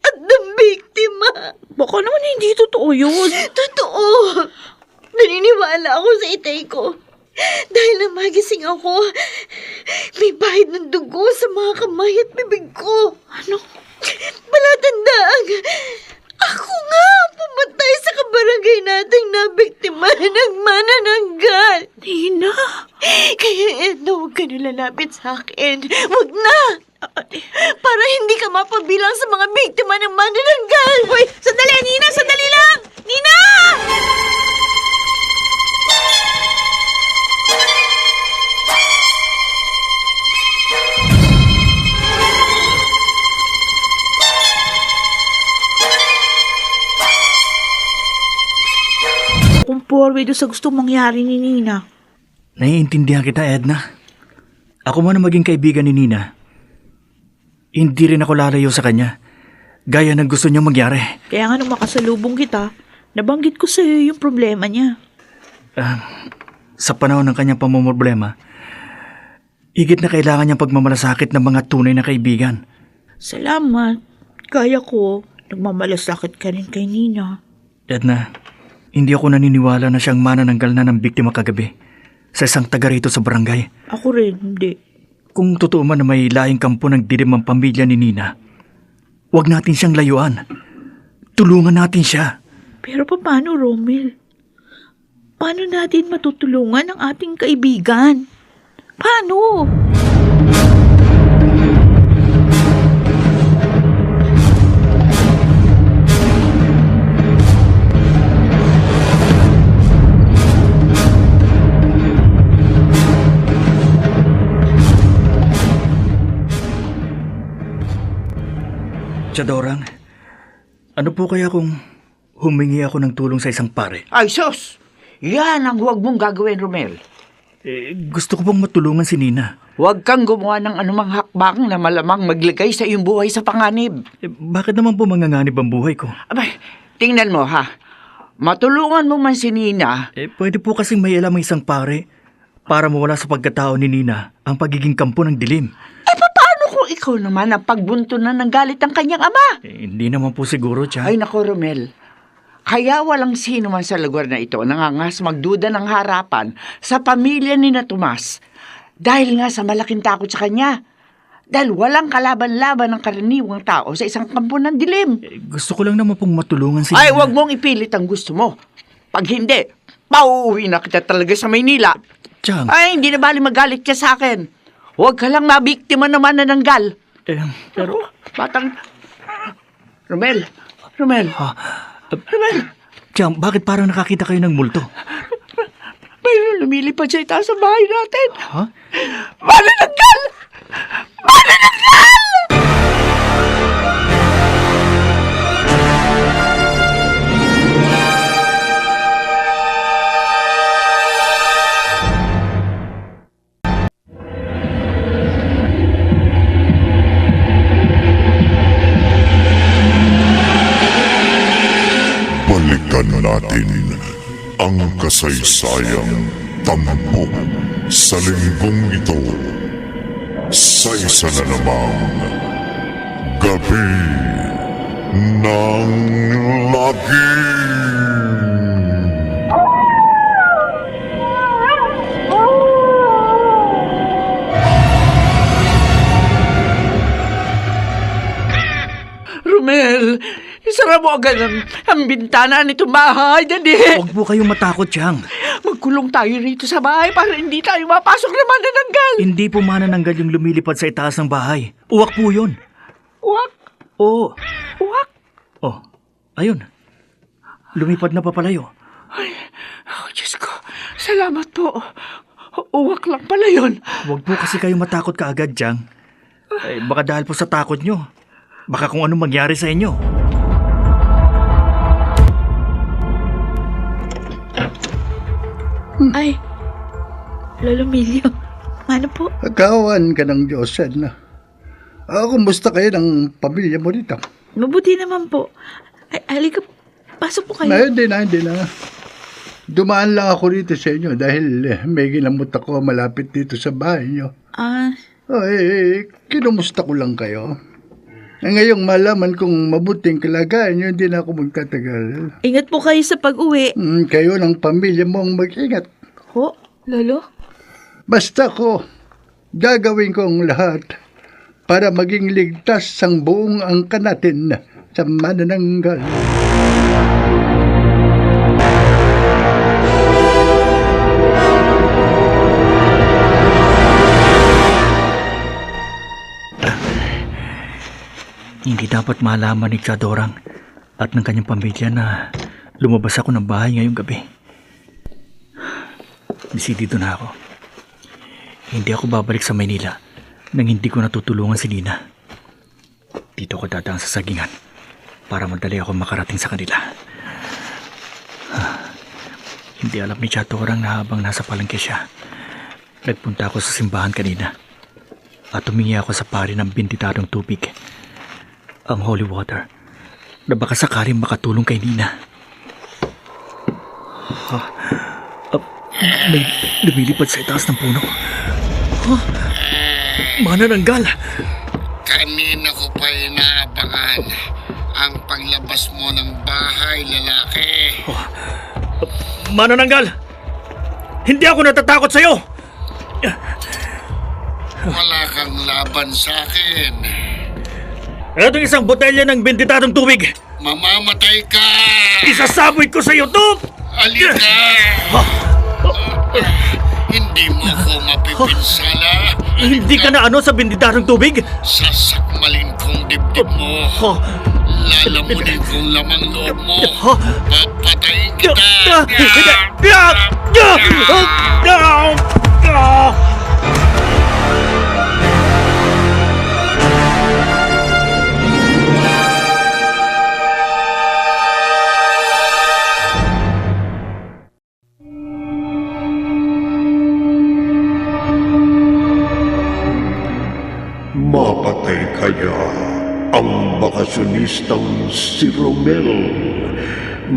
At nabiktima.
Baka naman hindi totoo yun.
Totoo. Naniniwala ako sa itay ko. Dahil nang magising ako, may bahid ng dugo sa mga kamay at bibig ko.
Ano?
Palatandaan, ako nga ang pumatay sa kabarangay nating nabiktima ng manananggal.
Nina!
Kaya Edna, huwag ka nalalapit sa akin. Huwag na! Para hindi ka mapabilang sa mga biktima ng manananggal.
Uy! Sandali, Nina! Sandali lang! Nina! Kung forward sa gustong mangyari ni Nina.
Naiintindihan kita, Edna. Ako man ang maging kaibigan ni Nina. Hindi rin ako lalayo sa kanya. Gaya ng gusto niyang mangyari.
Kaya nga nung makasalubong kita, nabanggit ko sa'yo yung problema niya.
Sa panahon ng kanyang pamumroblema, higit na kailangan niyang pagmamalasakit ng mga tunay na kaibigan.
Salamat. Kaya ko, nagmamalasakit ka rin kay Nina.
Edna, hindi ako naniniwala na siyang manananggal na ng biktima kagabi sa isang taga rito sa barangay.
Ako rin, hindi.
Kung totoo man na may lahing kampo ng dilim ang pamilya ni Nina, huwag natin siyang layuan. Tulungan natin siya.
Pero paano, Romel? Paano natin matutulungan ang ating kaibigan? Paano?
Chadorang, ano po kaya kung humingi ako ng tulong sa isang pare?
Ay, sus! Yan ang huwag mong gagawin, Romel.
Gusto ko pong matulungan si Nina.
Huwag kang gumawa ng anumang hakbang na malamang maglagay sa iyong buhay sa panganib.
Bakit naman po manganganib ang buhay ko?
Abay, tingnan mo ha. Matulungan mo man si Nina.
Pwede po kasing may alam ang isang pare para mawala sa pagkatao ni Nina ang pagiging kampo ng dilim.
Paano kung ikaw naman ang pagbuntunan ng galit ng kanyang ama?
Hindi naman po siguro, Chang.
Ay nako, Romel. Kaya walang sino man sa lugar na ito nangangas magduda ng harapan sa pamilya ni na Tomas dahil nga sa malaking takot sa kanya. Dahil walang kalaban-laban ng karaniwang tao sa isang kampo ng dilim.
Gusto ko lang naman pong matulungan si
Ay,
Nina.
wag mong ipilit ang gusto mo. Pag hindi, pauuwi na kita talaga sa Maynila.
Chang,
Ay, hindi na bali magalit ka sa akin. Huwag ka lang mabiktima naman na ng gal.
pero...
Batang... Romel! Romel! Romel!
Chang, bakit parang nakakita kayo ng multo?
Mayroon lumilipad sa itaas sa bahay natin.
Ha?
Manananggal! Manananggal!
Balikan natin ang kasaysayang tampok sa linggong ito sa isa na namang Gabi ng Lagim.
Romel, isara mo agad ang bintana nitong bahay, dali.
Huwag po kayong matakot, Chang.
Magkulong tayo rito sa bahay para hindi tayo mapasok na manananggal.
Hindi po manananggal yung lumilipad sa itaas ng bahay. Uwak po yun.
Uwak?
Oo.
Uwak?
Oh, ayun. Lumipad na papalayo.
Ay, oh, Diyos ko, salamat po. Uwak lang pala yun.
Huwag po kasi kayo matakot kaagad, Chang. Baka dahil po sa takot nyo. Baka kung anong mangyari sa inyo.
Ay, Lolo Emilio, ano po?
Kawan ka ng Diyos, Edna. Kumusta kayo ng pamilya mo dito?
Mabuti naman po. Ay, halika, pasok po kayo.
Hindi na. Dumaan lang ako rito sa inyo dahil may ginamot ako malapit dito sa bahay nyo. Kinumusta ko lang kayo. Ngayong malaman kong mabuting kalagayan nyo, hindi na ako magtatagal.
Ingat po kayo sa pag-uwi.
Kayo ng pamilya mo ang mag-ingat.
Ho, Lolo?
Basta ko, gagawin ko ang lahat para maging ligtas ang buong angka natin sa manananggal.
Hindi dapat malaman ni Chadorang at ng kanyang pamilya na lumabas ako ng bahay ngayong gabi. Desidido na ako. Hindi ako babalik sa Maynila nang hindi ko natutulungan si Nina. Dito ko dadaan sa sagingan para madali ako makarating sa kanila. Hindi alam ni Chadorang na habang nasa palengke siya, nagpunta ako sa simbahan kanina at humingi ako sa pari ng benditadong tubig, ang holy water, na baka sakaling makatulong kay Nina. May lumilipad sa itaas ng puno. Manananggal!
Kanina ko pa inaabangan ang paglabas mo ng bahay, lalaki.
Manananggal! Hindi ako natatakot sa'yo!
Wala kang laban sa akin.
Itong isang botelya ng benditadong tubig!
Mamamatay ka!
Isasaboy ko sa'yo to!
Alika! Hindi mo ako mapipinsala.
Hindi ka na ano sa benditadong tubig?
Sasakmalin kong dibdib mo. Lalamunin kong lamang loob mo. Papatayin kita.
artistang si Romel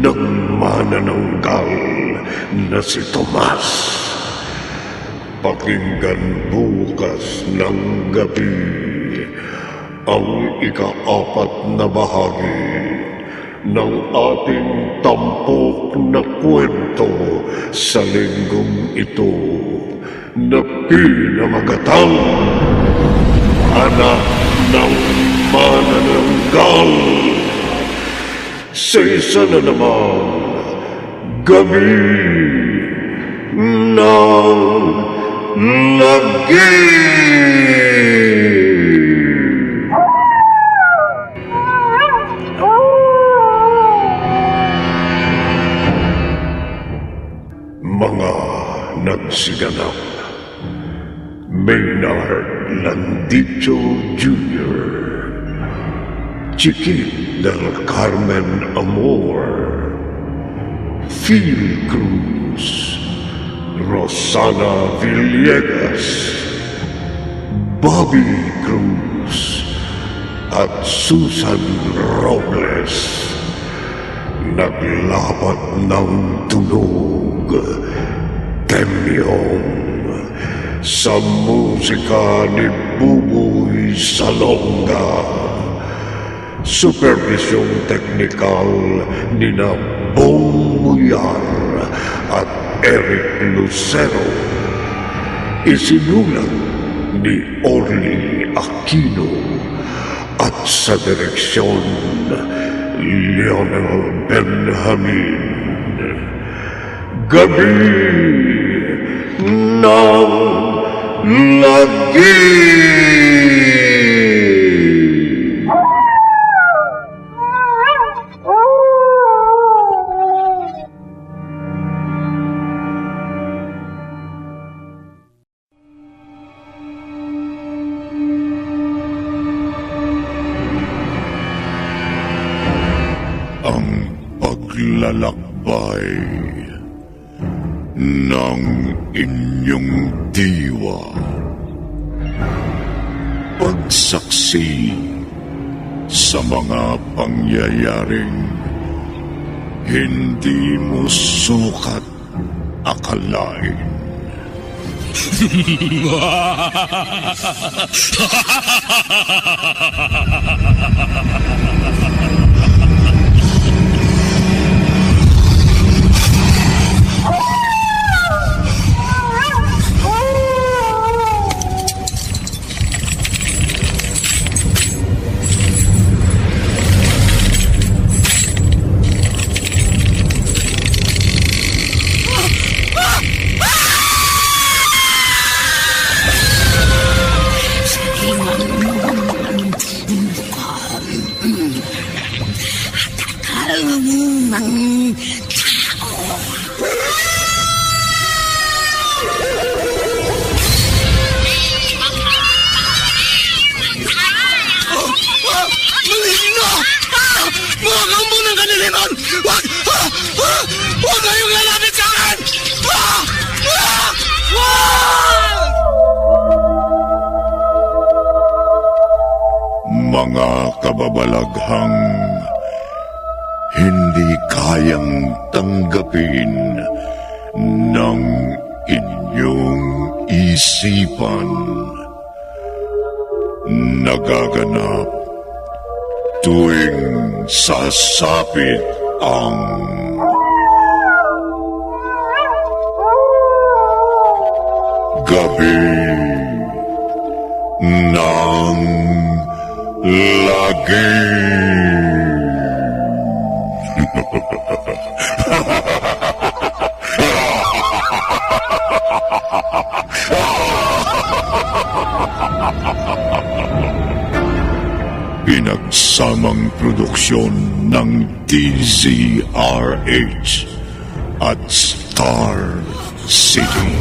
ng manananggal na si Tomas. Pakinggan bukas ng gabi ang ika-4 na bahagi ng ating tampok na kwento sa linggong ito na pinamagatang Anak ng Manananggal. Sa isa na namang gabi ng lagi. Mga nagsiganap: Maynard Landicho Jr., Chiquit del Carmen Amor, Phil Cruz, Rosana Villegas, Bobby Cruz, at Susan Robles. Naglapat ng tunog, Temyong, sa musika ni Buboy Salonga. Supervisyong teknikal ni na Bong Muyar at Eric Lucero. Isinulat ni Orly Aquino at sa direksyon Lionel Benjamin. Gabi ng lagi. Ang paglalakbay ng inyong diwa. Pagsaksi sa mga pangyayaring hindi mo sukat akalain. Mga kababalaghang hindi kayang tanggapin ng inyong isipan. Nagaganap tuwing sasapit ang gabi ng lagi. Pinagsamang produksyon ng DZRH at Star City.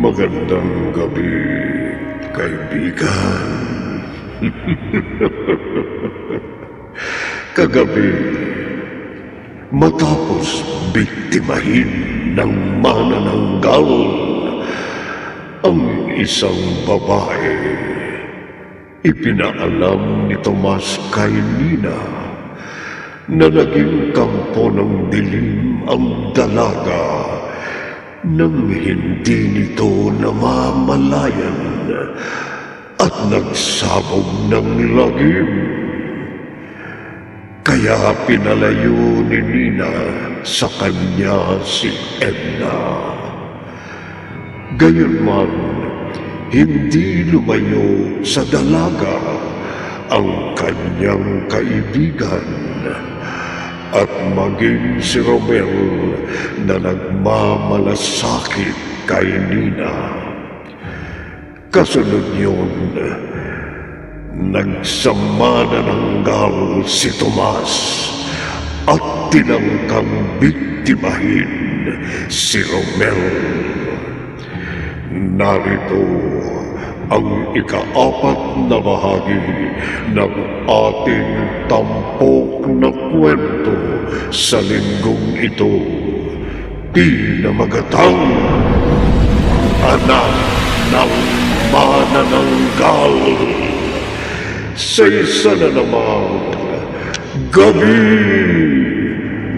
Magandang gabi, kaibigan. Kagabi, matapos biktimahin ng manananggal ang isang babae, ipinaalam ni Tomas kay Nina na naging kampo ng dilim ang dalaga nang hindi nito namamalayan at nagsabog ng lagim. Kaya pinalayo ni Nina sa kanya si Edna. Gayunman, hindi lumayo sa dalaga ang kanyang kaibigan at maging si Romel na nagmamalasakit kay Nina. Kasunod yun, nagsama na ng gal si Tomas at tinangkang biktimahin si Romel. Narito ang ika-4 na bahagi ng ating tampok na kwento sa linggong ito. Pinamagatang Anak ng Manananggal. Sa isa na namang gabi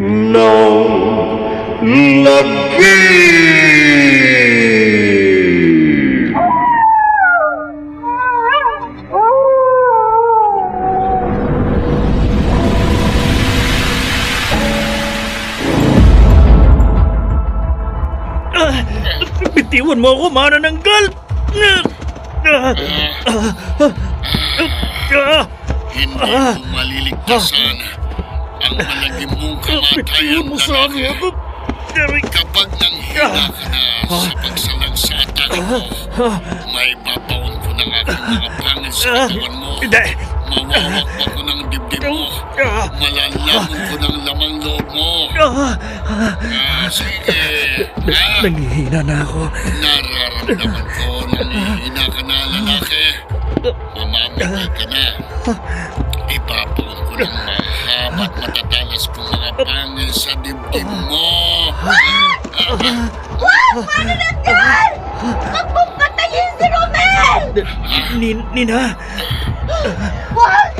ng lagi.
Bitiwan mo ako, manananggal!
Hindi mo maliligtasan ang malagim mong kamatayan lalaki. Kapag nanghina ka na sa pagsalang sa atake ko, may babaon ko ng aking mga pangil sa katawan mo. Mawawakwa ko ng dibdib mo. Malalaman ko ng lamang loob mo. Sige.
Nanghihina na ako.
Nararamdaman ko nanghihina ka na, lalaki. Mamamatay ka na. Ipapaon ko ng mahaba at matatalas kong mga pangil sa dibdib mo.
Manananggal! Huwag mong patayin si Romel!
Nina!
Wag!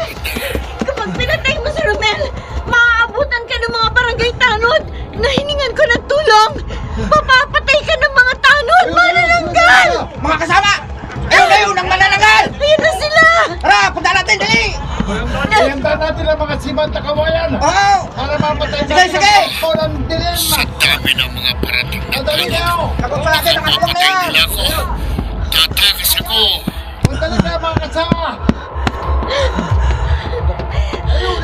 Kapag pinatay mo si Romel, maaabutan ka ng mga barangay tanod na hiningan ko ng tulong. Mapapatay ka ng mga tanod, manananggal!
Mga kasama! Ayaw ng manananggal!
Ayun na sila!
Tara, punta natin, dali!
Ihanda natin ang mga simanta kawayan
Oo!
para mapatay
Sige!
natin ang ng dilim.
Sa dami ng mga parating na
Dali
tanod,
niyo!
Kapag palagi nakatulong na
mapapatay
yan!
nila ako. Tatakas ako.
Punta na mga kasama!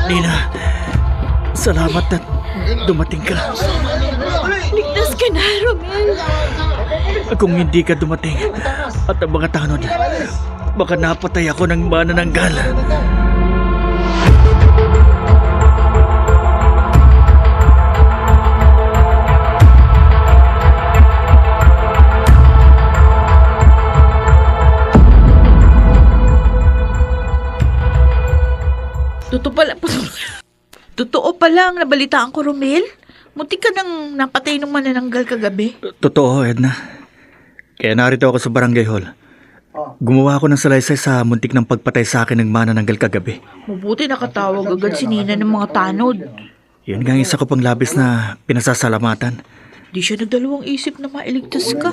Nina, salamat na dumating ka.
Ligtas ka na, Romel!
Kung hindi ka dumating at ang mga tanod, baka napatay ako ng manananggal.
Totoo pala ang nabalitaan ko, Romel. Muntik ka nang napatay ng manananggal kagabi.
Totoo, Edna. Kaya narito ako sa barangay hall. Gumawa ako ng salaysay sa muntik ng pagpatay sa akin ng manananggal kagabi.
Mabuti nakatawag agad si Nina ng mga tanod.
Yun nga ang isa ko pang labis na pinasasalamatan.
Di siya nagdalawang isip na mailigtas ka.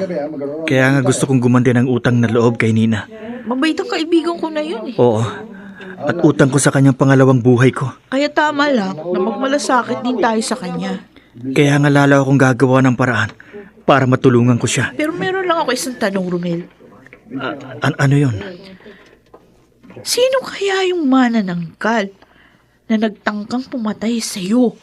Kaya nga gusto kong gumandi ng utang na loob kay Nina.
Mabait ang kaibigan ko na yun eh.
Oo. At utang ko sa kanyang pangalawang buhay ko.
Kaya tama lang na magmalasakit din tayo sa kanya.
Kaya nga lalo akong gagawa ng paraan para matulungan ko siya.
Pero meron lang ako isang tanong, Romel.
Ano yun?
Sino kaya yung manananggal na nagtangkang pumatay sa'yo?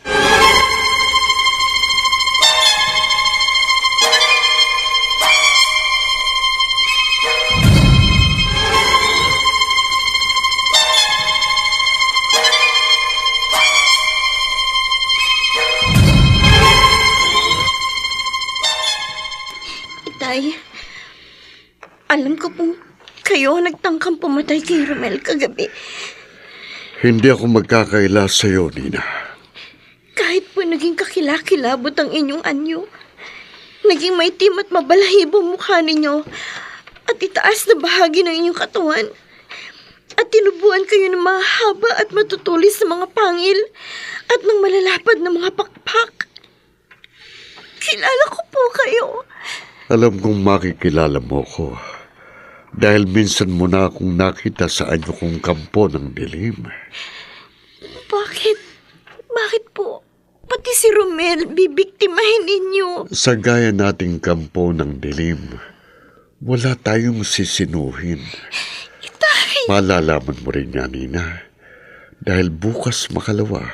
Itay, alam ko pong kayo kayo ang nagtangkang pumatay kay Romel kagabi.
Hindi ako magkakaila sa iyo, Nina.
Kahit po naging kakilakilabot ang inyong anyo, naging maitim at mabalahibo mukha ninyo at itaas na bahagi ng inyong katawan at tinubuan kayo ng mahaba at matutulis na mga pangil at ng malalapad na mga pakpak. Kilala ko po kayo.
Alam kong makikilala mo ko dahil minsan mo na akong nakita sa anyo kong kampo ng dilim.
Bakit? Bakit po? Pati si Romel, bibiktimahin ninyo.
Sa gaya nating kampo ng dilim, wala tayong sisinuhin.
Itay!
Malalaman mo rin yan, Nina. Dahil bukas makalawa,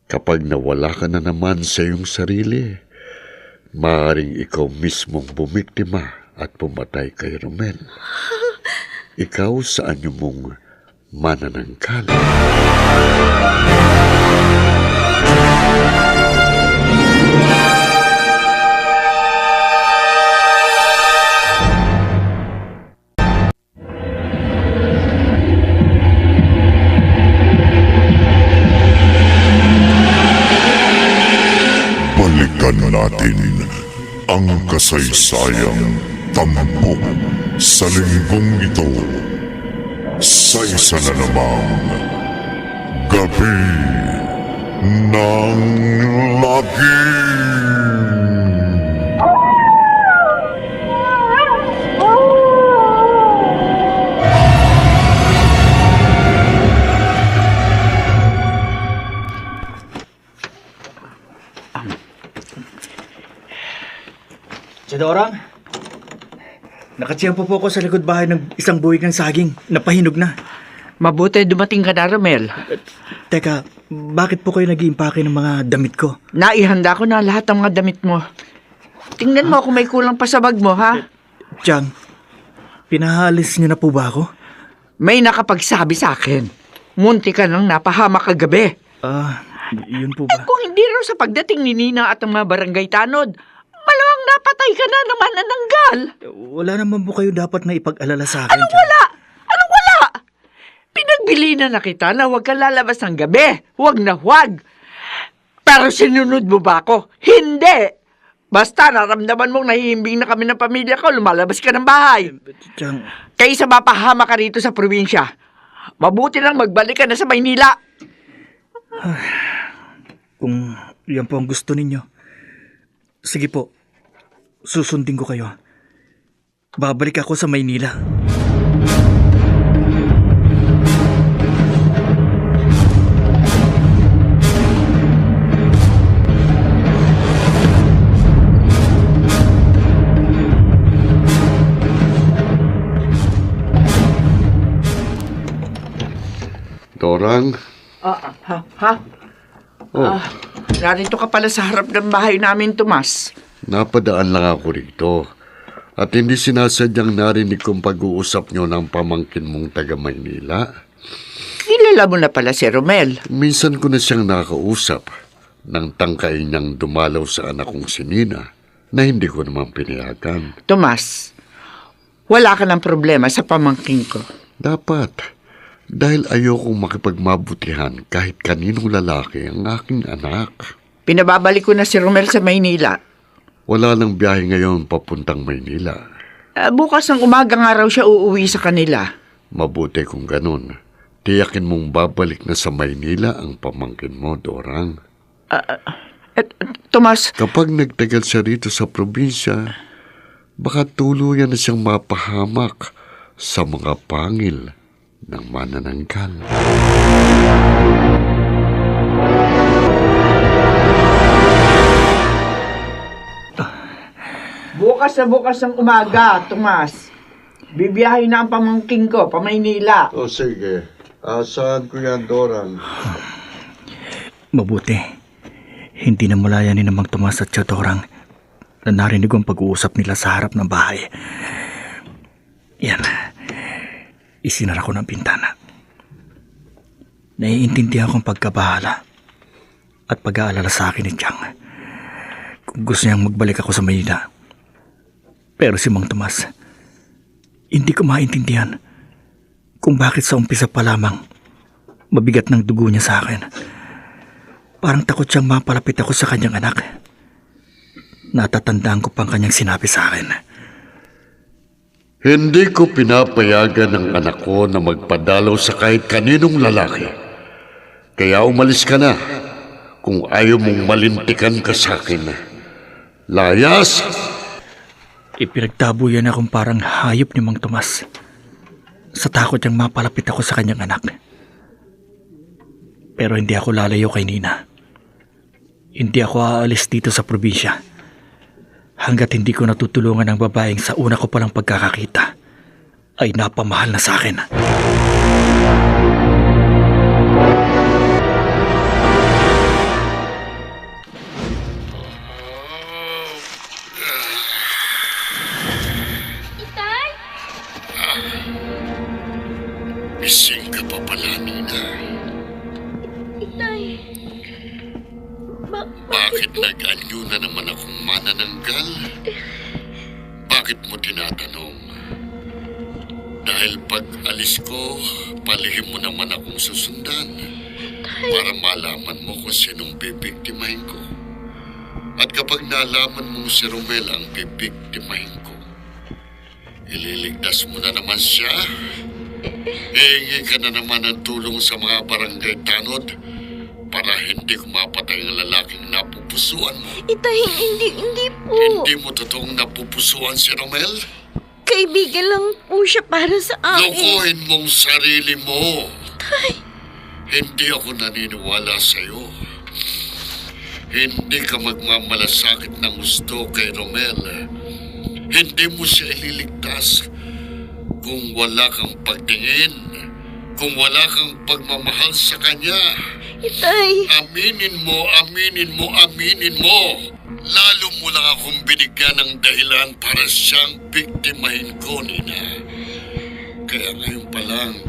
kapag nawala ka na naman sa iyong sarili, maaaring ikaw mismong bumiktima at pumatay kay Romel. Ikaw sa anyo mong manananggal.
Balikan natin ang kasaysayang tampok sa linggong ito sa isa na namang Gabi ng Lagim.
Dorang, nakatiyampo po ako sa likod bahay ng isang buwig ng saging. Napahinog na.
Mabuti dumating ka na, Romel.
Teka, bakit po kayo nag-iimpake ng mga damit ko?
Naihanda ko na lahat ng mga damit mo. Tingnan mo kung may kulang pa sa bag mo, ha?
Chang, pinahalis niyo na po ba ako?
May nakapagsabi sa akin. Munti ka nang napahamak kagabi.
Yun po ba?
Kung hindi raw sa pagdating ni Nina at ang mga barangay tanod, malawang napatay ka na naman nananggal.
Wala naman po kayo dapat na ipag-alala sa akin.
Anong wala? Anong wala? Pinagbili na kita na huwag ka lalabas ng gabi. Huwag na huwag. Pero sinunod mo ba ako? Hindi. Basta naramdaman mong nahihimbing na kami ng pamilya ko, lumalabas ka ng bahay.
Chang,
Kaysa mapahama ka rito sa probinsya. Mabuti lang magbalik ka na sa Maynila.
kung yan po ang gusto ninyo, sige po, susundin ko kayo. Babalik ako sa Maynila.
Dorang?
Ha?
Oh,
Narito ka pala sa harap ng bahay namin, Tomas.
napadaan lang ako rito. At hindi sinasadyang narinig kong pag-uusap nyo ng pamangkin mong taga Maynila.
Kilala mo na pala si Romel.
Minsan ko na siyang nakausap nang tangkain niyang dumalaw sa anak kong si Nina na hindi ko naman pinayagan.
Tomas, wala ka ng problema sa pamangkin ko.
Dapat. Dahil ayokong makipagmabutihan kahit kaninong lalaki ang aking anak.
Pinababalik ko na si Romel sa Maynila.
Wala nang biyahe ngayon papuntang Maynila.
Bukas ng umaga nga raw siya uuwi sa kanila.
Mabuti kung ganun. Tiyakin mong babalik na sa Maynila ang pamangkin mo, Dorang.
Tomas,
Kapag nagtagal siya rito sa probinsya, baka tuluyan na siyang mapahamak sa mga pangil ng manananggal.
bukas ng umaga, Tomas. Bibiyahin na ang pamangkin ko pa Maynila.
O sige, saan ko yan, Dorang?
Mabuti. Hindi na malayan ni namang Tomas at Dorang na narinig ang pag-uusap nila sa harap ng bahay. Yan. Isinara ko ng pintana. Naiintindihan kong pagkabahala at pag-aalala sa akin ni Chang. Kung gusto niyang magbalik ako sa Maynila. Pero si Mang Tomas, Hindi ko maintindihan kung bakit sa umpisa pa lamang mabigat ng dugo niya sa akin. Parang takot siyang mapalapit ako sa kanyang anak. Natatandaan ko pang kanyang sinabi sa akin.
Hindi ko pinapayagan ang anak ko na magpadalaw sa kahit kaninong lalaki. Kaya umalis ka na kung ayaw mong malintikan ka sa akin. Layas!
Ipinagtabuyan akong parang hayop ni Mang Tomas. Sa takot niyang mapalapit ako sa kanyang anak. Pero hindi ako lalayo kay Nina. Hindi ako aalis dito sa probinsya hanggat hindi ko natutulungan ang babaeng sa una ko palang pagkakakita ay napamahal na sa akin.
Itay!
Gising ka pa pala, Nina.
Itay!
Bakit nag-anyo na naman akong manananggal? Bakit mo tinatanong? Dahil pag alis ko, palihim mo naman akong susundan para malaman mo kung sinong bibiktimahin ko. At kapag nalaman mong si Romel ang bibiktimahin ko, ililigtas mo na naman siya. Hihingi ka na naman ng tulong sa mga barangay tanod para hindi kumapatay ang lalaking napupusuan mo.
Itay, hindi po.
Hindi mo totoong napupusuan si Romel?
Kaibigan lang po siya para sa akin.
Lokohin mong sarili mo.
Tay!
Hindi ako naniniwala sa'yo. Hindi ka magmamalasakit ng gusto kay Romel. Hindi mo siya ililigtas kung wala kang pagtingin, kung wala kang pagmamahal sa kanya.
Itay!
Aminin mo, aminin mo, aminin mo. Lalo mo lang akong binigyan ng dahilan para siyang biktimahin ko, Nina. Kaya ngayon pa lang,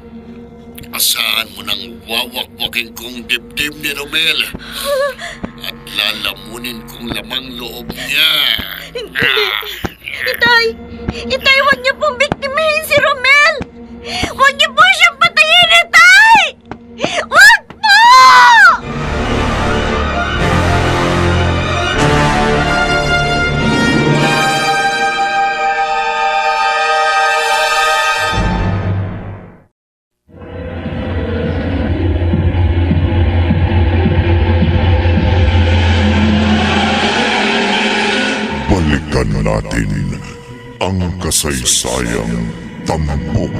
asahan mo nang wawakwakin kong dibdib ni Romel at lalamunin kong lamang loob niya.
Itay! Itay, huwag niyo pong biktimahin si Romel! Huwag niyo po siyang patayin, Itay! Huwag po!
Balikan natin ang kasaysayang tampok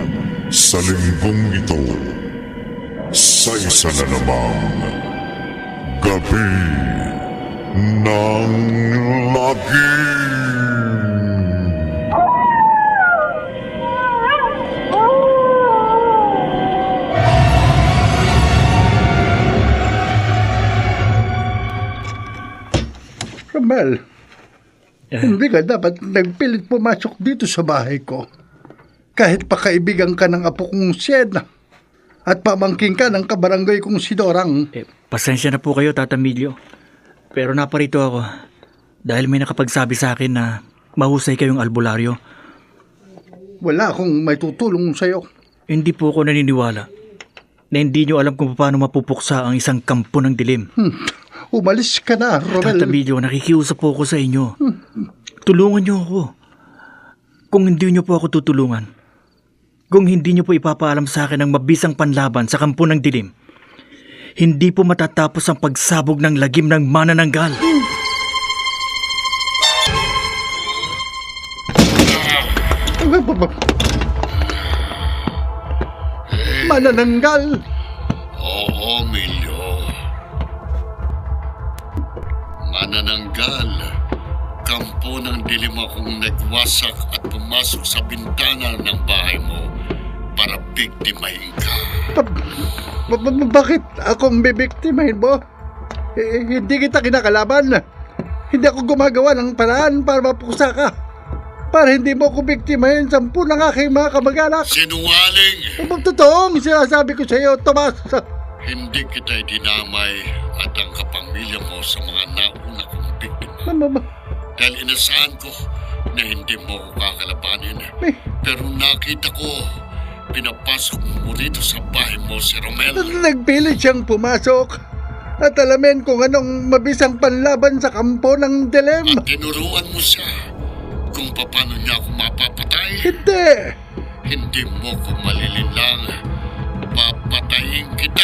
sa linggong ito sa isa na namang Gabi ng Lagim.
Romel, hindi ka dapat nagpilit pumasok dito sa bahay ko. Kahit pa kaibigan ka ng apo kong Siena at pamangking ka ng kabarangay kong si Dorang.
Pasensya na po kayo, Tata Emilio. Pero naparito ako dahil may nakapagsabi sa akin na mahusay kayong albularyo.
Wala akong may tutulong sa'yo.
Hindi po ako naniniwala na hindi nyo alam kung paano mapupuksa ang isang kampo ng dilim.
Umalis ka na, Romel.
Tata Emilio, nakikiusap po ako sa inyo. Tulungan nyo ako. Kung hindi nyo po ako tutulungan, kung hindi nyo po ipapaalam sa akin ang mabisang panlaban sa kampo ng dilim, hindi po matatapos ang pagsabog ng lagim ng manananggal.
Manananggal!
Oo, Emilio. Manananggal. Kampo ng dilim akong nagwasak at pumasok sa bintana ng bahay mo para biktimahin ka.
Bakit akong bibiktimahin mo? Hindi kita kinakalaban. Hindi ako gumagawa ng paraan para mapuksa ka. Para hindi mo ako biktimahin 10 ng aking mga kamag-anak.
Sinungaling!
Totoong sinasabi ko sa iyo, Tomas.
Hindi kita dinamay at ang kapamilya mo sa mga nauna kong biktima. Dahil inasahan ko na hindi mo ko kakalabanin. Pero nakita ko, pinapasok mo rito sa bahay mo si Romel.
Nagpilit siyang pumasok at alamin kung anong mabisang panlaban sa kampo ng dilim.
At tinuruan mo siya kung paano niya ako mapapatay.
Hindi!
Hindi mo ko malilinlang. Papatayin kita!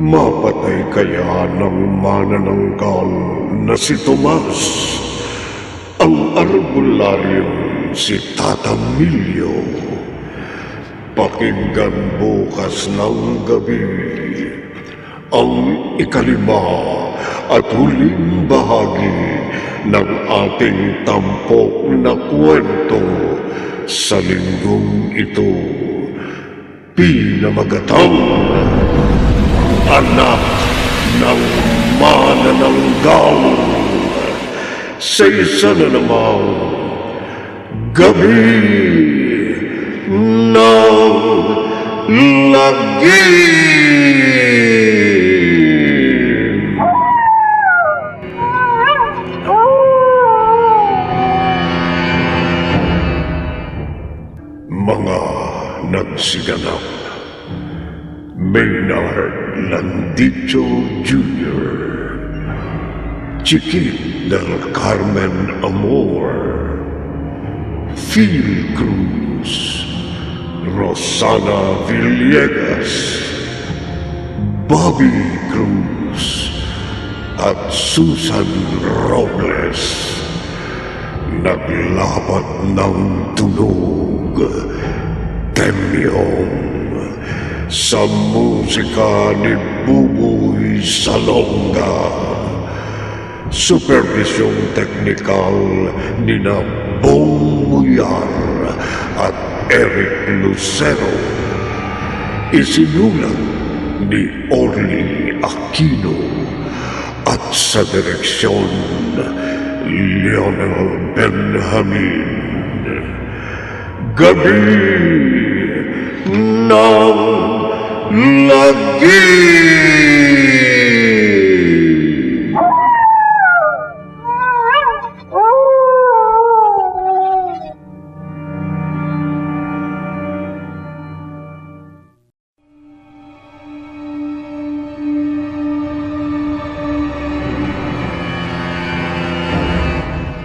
Mapatay kaya ng manananggal na si Tomas ang arbularyong si Tata Milyo. Pakinggan bukas ng gabi ang ikalima at huling bahagi ng ating tampok na kwento sa linggong ito. Pinamagatang Anak ng Manananggal sa isa na namang gabi ng lagim. Mga nagsiganap, Maynard Landicho Jr., Chiquit del Carmen Amor, Phil Cruz, Rosana Villegas, Bobby Cruz, at Susan Robles. Naglapat ng tunog, Temyong, sa musika ni Buboy Salonga. Supervisyong teknikal ni Bong Muyar at Eric Lucero. Isinulat ni Orly Aquino at sa direksyon Lionel Benjamin. Gabi ng lagim.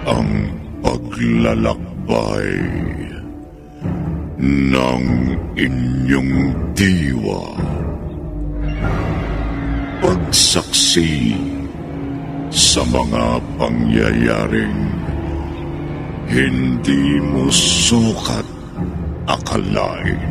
Ang paglalakbay ng inyong diwa. Pagsaksi sa mga pangyayaring hindi mo sukat akalain.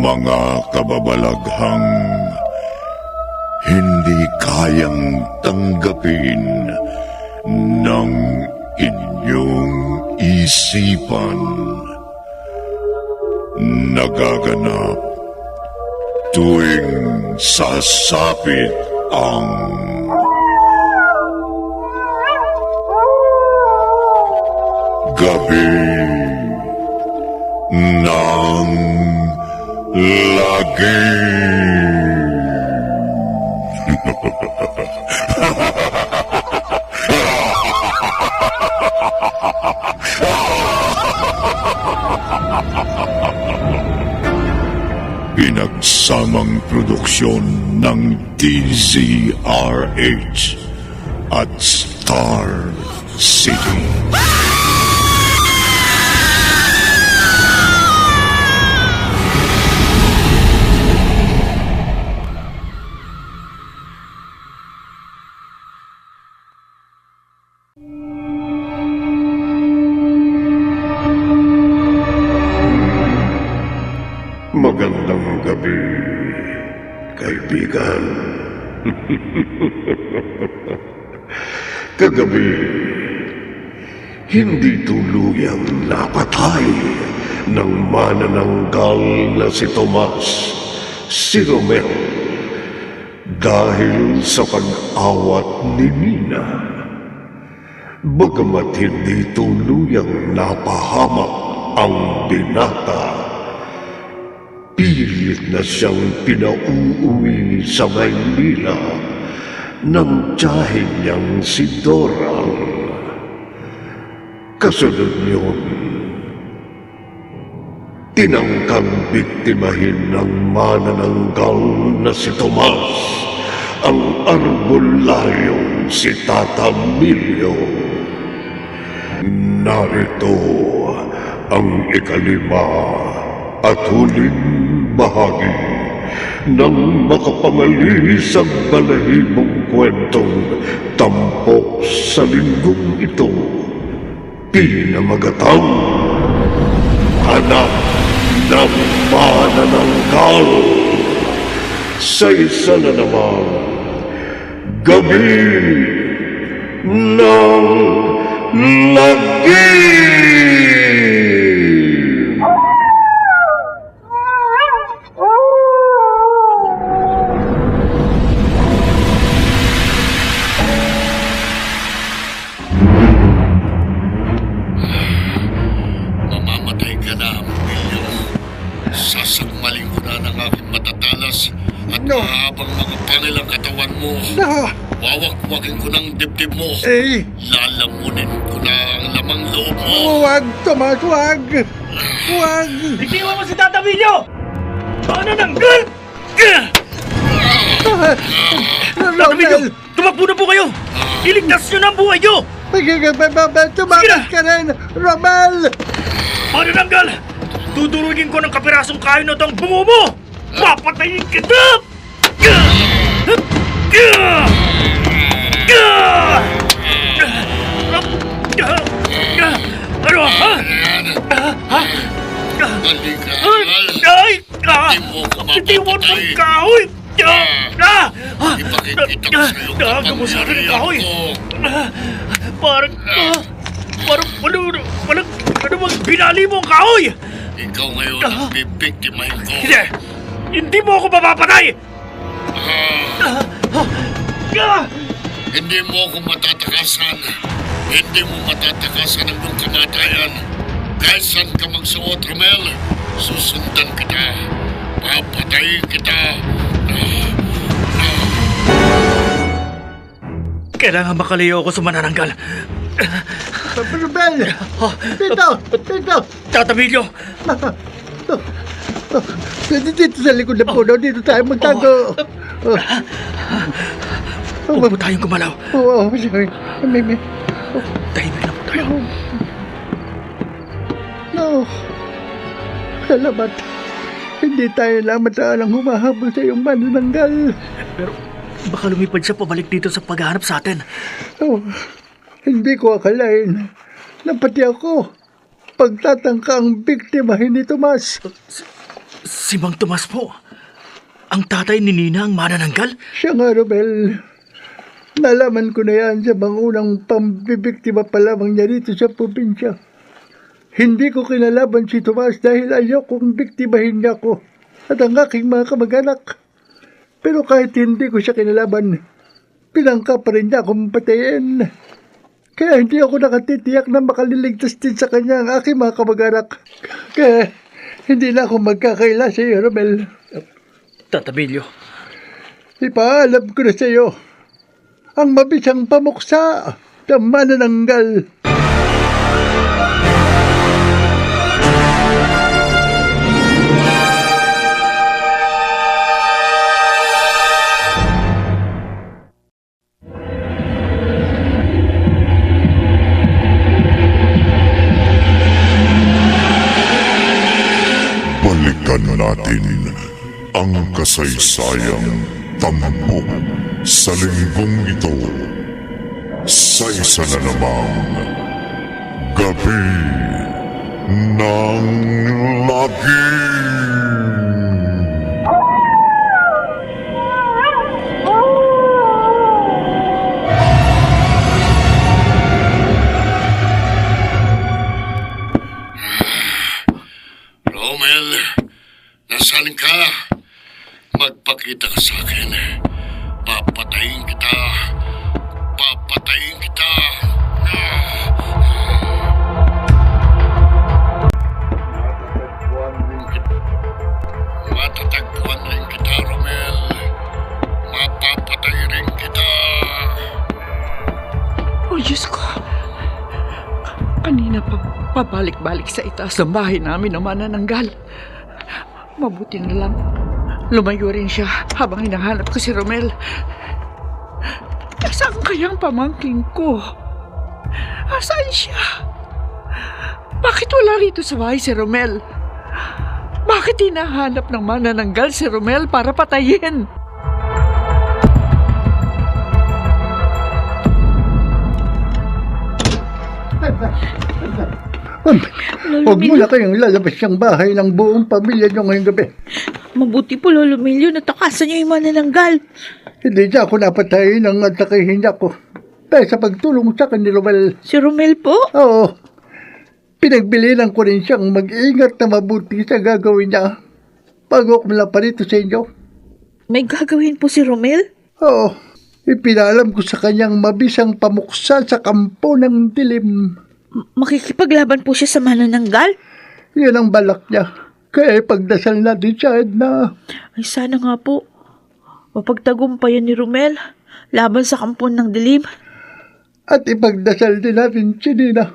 Mga kababalaghang hindi kayang tanggapin ng inyong isipan. Nagaganap tuwing sasapit ang gabi ng Pinagsamang produksyon ng DZRH at Star City. Magandang gabi, kaibigan. Kagabi, hindi tuluyang napatay ng manananggal na si Tomas, si Romel, dahil sa pag-awat ni Nina. Bagamat hindi tuluyang napahamak ang binata, pilit na siyang pinauuwi sa Maynila ng tiyahin niyang si Dorang. Kasunod yun, tinangkang biktimahin ng manananggal na si Tomas ang arbolayong si Tata Milyo. Narito ang ikalima at huling bahagi ng makapangalihis ang balahibong kwentong tampok sa linggong ito, pinamagatang Anak ng Manananggal, sa isa na namang Gabi ng Lagim.
Mamamatay ka na, Milyo. Sasakmalin ko na ng aking matatalas at mahabang mga pangil ang katawan mo. Wawak-wakin ko ng dibdib mo. Lalamunin ko na ang lamang loob mo.
Huwag, Tomas, huwag! Huwag!
Itiwan mo si Tata Milyo! Manananggal! Tata Milyo, tumakbo na po kayo! Iligtas nyo na ang buhay nyo!
Tumakas ka rin, Romel!
Manananggal! Tudurugin ko ng kapirasong kain na itong bungo mo! Papatayin kita! Ano, ha? Ay! Hindi mo ng kahoy!
Ipakikita ko sa'yo
Nakamusahan ng kahoy! Parang ano bang binali mo ang kahoy?
Ikaw ngayon ang bibiktimahin ko.
Hindi mo ako mapapatay!
Hindi mo ako matatakasan. Hindi mo matatakasan ang iyong kamatayan. Kahit saan ka magsuot, Romel, susundan kita. Papatayin kita.
Kailangan makalayo ako sa manananggal.
Romel! Dito!
Tata Milyo!
Dito sa likod na puno, dito tayo magtago.
Huwag po tayong gumalaw.
Oo, sorry. May.
Tahimik lang po tayo.
No. Salamat. Hindi tayo lamang humahabol sa iyong manananggal.
Pero baka lumipad siya pabalik dito sa paghahanap sa atin.
Oh, hindi ko akalain na pati ako pagtatangka ang biktimahin ni Tomas.
Si Mang Tomas po. Ang tatay ni Nina ang manananggal?
Siya nga, Romel. Nalaman ko na yan sa bangunang pambibiktima pa lamang niya dito sa probinsya. Hindi ko kinalaban si Tomas dahil ayaw kong biktimahin niya ako at ang aking mga kamag-anak. Pero kahit hindi ko siya kinalaban, pinangka pa rin niya akong patayin. Kaya hindi ako nakatitiyak na makaliligtas din sa kanya ang aking mga kamag-anak. Kaya Hindi na ako magkakaila sa iyo, Romel.
Tatabilyo,
Ipaalam ko na sa iyo ang mabisang pamuksa ng manananggal.
Balikan natin ang kasaysayang tampok sa linggong ito sa isa na namang Gabi ng Lagim.
Romel, nasaan ka? Magpakita ka sa akin. Papatayin kita. Papatayin kita. Matatagpuan rin kita, Romel. Mapapatay rin kita.
Oh, Diyos ko. Kanina pa pabalik-balik sa itaas ng bahay namin ang manananggal. Mabuti na lang. Lumayo rin siya habang hinahanap ko si Romel. Nasaan kayang pamangking ko? Asaan siya? Bakit wala rito sa bahay si Romel? Bakit hinahanap ng manananggal si Romel para patayin?
Huwag mo na kayong lalabas yung bahay ng buong pamilya niyo ngayong gabi.
Mabuti po, Lolo Emilio, natakasan niyo yung manananggal.
Hindi niya ako napatayin ng atakahin niya ko. Dahil sa pagtulong sa akin ni Romel.
Si Romel po?
Oo. Pinagbilinan ko rin siyang mag-ingat na mabuti sa gagawin niya bago ako malaparito sa inyo.
May gagawin po si Romel?
Oo. Ipinalam ko sa kanyang mabisang pamuksa sa kampo ng dilim.
Makikipaglaban po siya sa manananggal?
Yan ang balak niya. Kaya ipagdasal natin siya, Edna.
Ay, sana nga po. Mapagtagumpayan ni Romel laban sa kampon ng dilim.
At ipagdasal din natin si Nina.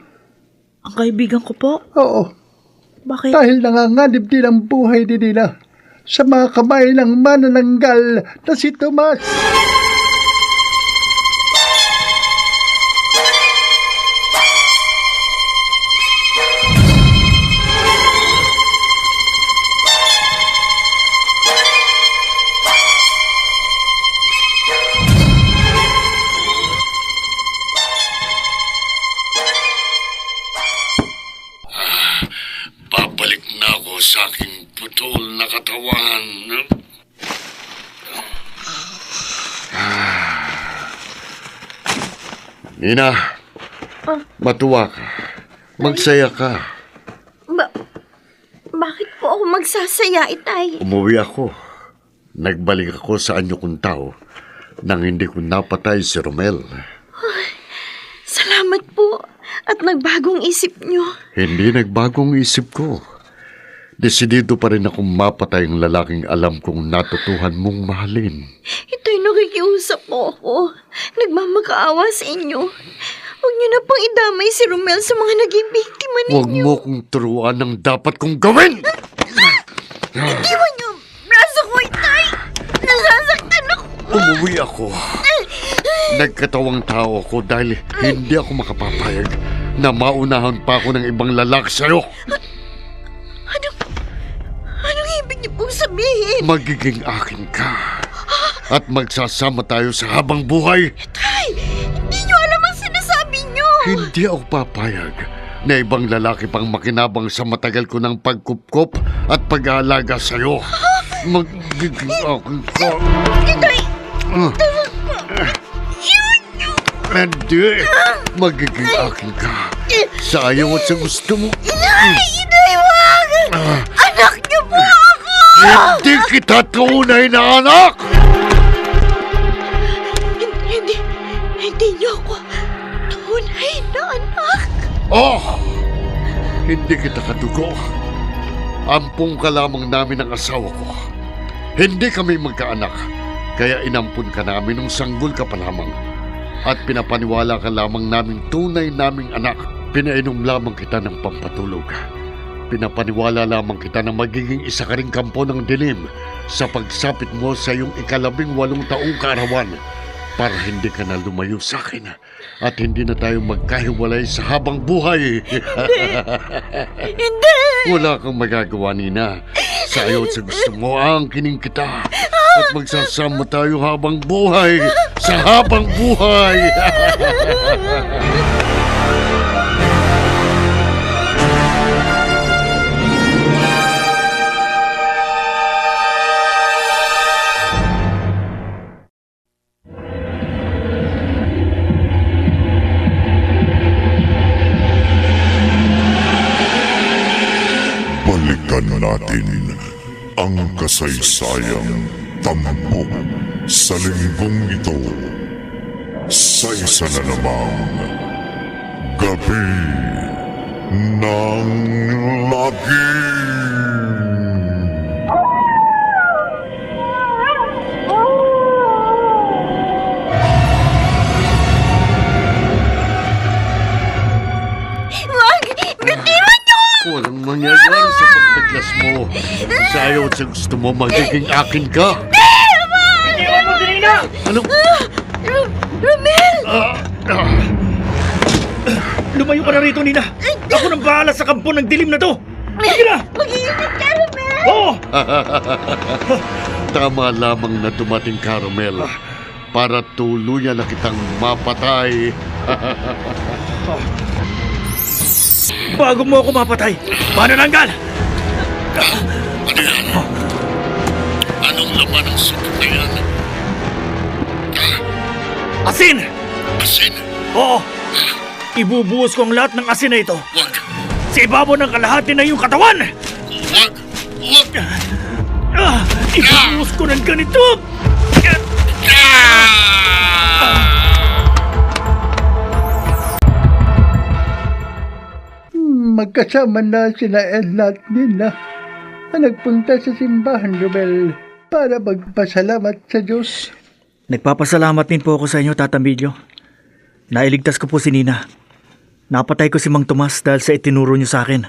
Ang kaibigan ko po?
Oo.
Bakit?
Dahil nanganganib din ang buhay ni Nina sa mga kamay ng manananggal na si Tomas.
Babalik na ako sa aking putol na katawan.
Nina, matuwa ka. Magsaya ka.
Bakit po ako magsasaya, Itay?
Umuwi ako. Nagbalik ako sa anyo kong tao nang hindi ko napatay si Romel.
Salamat po. At nagbagong isip niyo.
Hindi nagbagong isip ko. Desidido pa rin akong mapatay ang lalaking alam kong natutuhan mong mahalin.
Itay, nakikiusap po ako. Nagmamakaawa sa inyo. Huwag niyo na pong idamay si Romel sa mga naging biktima ninyo.
Huwag mo kong turuan ng dapat kong gawin!
Iwan niyo! Braso ko, Itay! Nasasaktan ako!
Umuwi ako. Nagkatawang tao ako dahil hindi ako makapapayag na maunahan pa ako ng ibang lalaki sa'yo.
Anong ibig niyo pong sabihin?
Magiging akin ka. At magsasama tayo sa habang buhay.
Itay! Hindi niyo alam ang sinasabi niyo!
Hindi ako papayag na ibang lalaki pang makinabang sa matagal ko ng pagkupkop at pag-aalaga sa'yo. Magiging akin ka.
Itay!
Hindi. Magiging akin ka. Sa ayaw at sa gusto mo.
Itay, wag! Anak niyo po ako!
Hindi kita tunay na anak!
Hindi niyo ako tunay na anak.
Oh! Hindi kita kadugo. Ampong ka lamang namin ng asawa ko. Hindi kami magkaanak, kaya inampun ka namin nung sanggol ka pa lamang. At pinapaniwala ka lamang naming tunay naming anak. Pinainom lamang kita ng pampatulog. Pinapaniwala lamang kita na magiging isa ka ring kampo ng dilim sa pagsapit mo sa iyong 18 taong kaarawan para hindi ka na lumayo sa akin at hindi na tayo magkahiwalay sa habang buhay.
Hindi!
Wala kang magagawa, Nina. Sa ayaw at sa gusto mo, angkinin kita. At magsasama tayo habang buhay. Sa habang buhay.
Balikan natin ang kasaysayang tampok sa linggong ito sa isa na namang Gabi ng Lagim.
Wag! Bitiwan niyo!
Walang mangyayari sa pagdaglas mo. Sa ayaw at sa gusto mo, magiging akin ka.
Iwan mo si Nina!
Ano?
Romel!
Lumayo ka na rito, Nina! Ako nang bahala sa kampo ng dilim na to! Sige na!
Mag-iingat ka, Romel!
Oo!
Tama lamang na dumating ka, Romel. Para tuluyan na kitang mapatay.
Bago mo ako mapatay, manananggal!
Ano yan? Anong laman ng supot na yan?
Asin!
Asin?
Oo! Ibubuhos ko ang lahat ng asin na ito.
Wag!
Sa ibabaw ng kalahati na iyong katawan!
Wag! Wag!
Ibubuhos ko ng ganito!
Magkasama na sila Edna at Nina na nagpunta sa simbahan, Romel, para magpasalamat sa Diyos.
Nagpapasalamat din po ako sa inyo, Tata Emilio. Nailigtas ko po si Nina. Napatay ko si Mang Tomas dahil sa itinuro niyo sa akin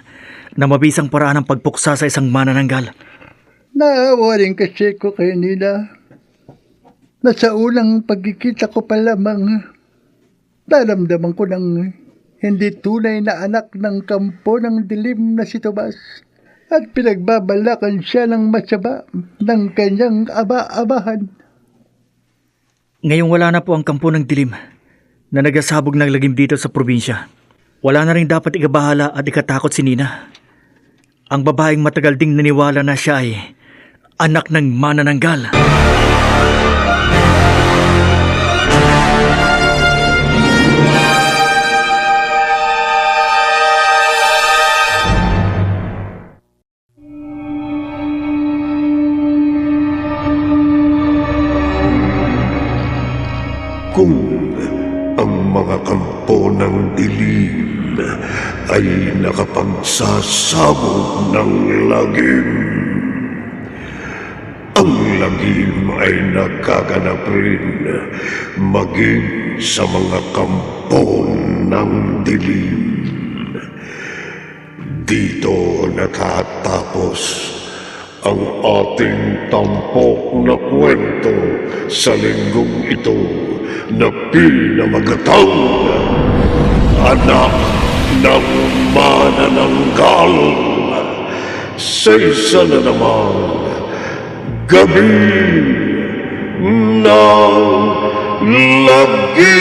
na mabisang paraan ng pagpuksa sa isang manananggal.
Naawa rin kasi ko kay Nina na sa unang pagkikita ko pa lamang, naramdaman ko ng hindi tunay na anak ng kampo ng dilim na si Tomas at pinagbabalakan siya ng masama ng kanyang ama-amahan.
Ngayong wala na po ang kampo ng dilim na nagasabog ng lagim dito sa probinsya. Wala na rin dapat ikabahala at ikatakot si Nina. Ang babaeng matagal ding naniwala na siya ay anak ng manananggal.
Kung ang mga kampo ng dilim ay nakapagsasabog ng lagim, ang lagim ay nagkaganap rin maging sa mga kampo ng dilim. Dito nakatapos ang ating tampok na kwento sa linggong ito na pinamagatang anak ng manananggal sa isa na namang Gabi ng Lagim.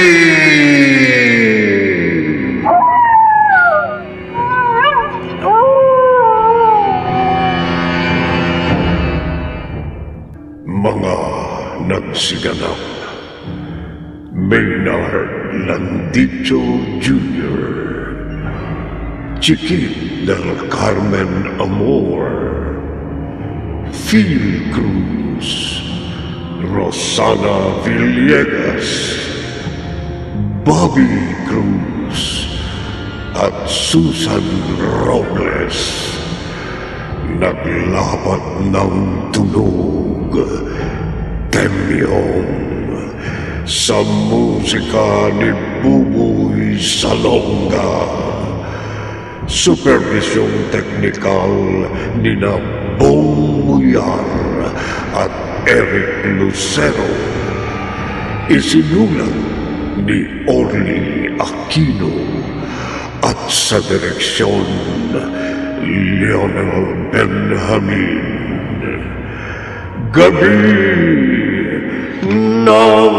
Mga nagsiganap: Maynard Landicho Jr., Chiquit del Carmen Amor, Phil Cruz, Rosana Villegas, Bobby Cruz, at Susan Robles. naglapat ng tunog, Temyong, sa musika ni Buboy Salonga, supervisyong teknikal ni Bong Muyar at Eric Lucero, isinulat ni Orly Aquino at sa direksyon Lionel Benjamin. Gabi ng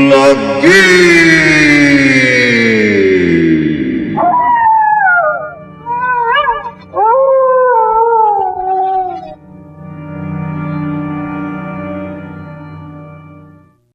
Lagi!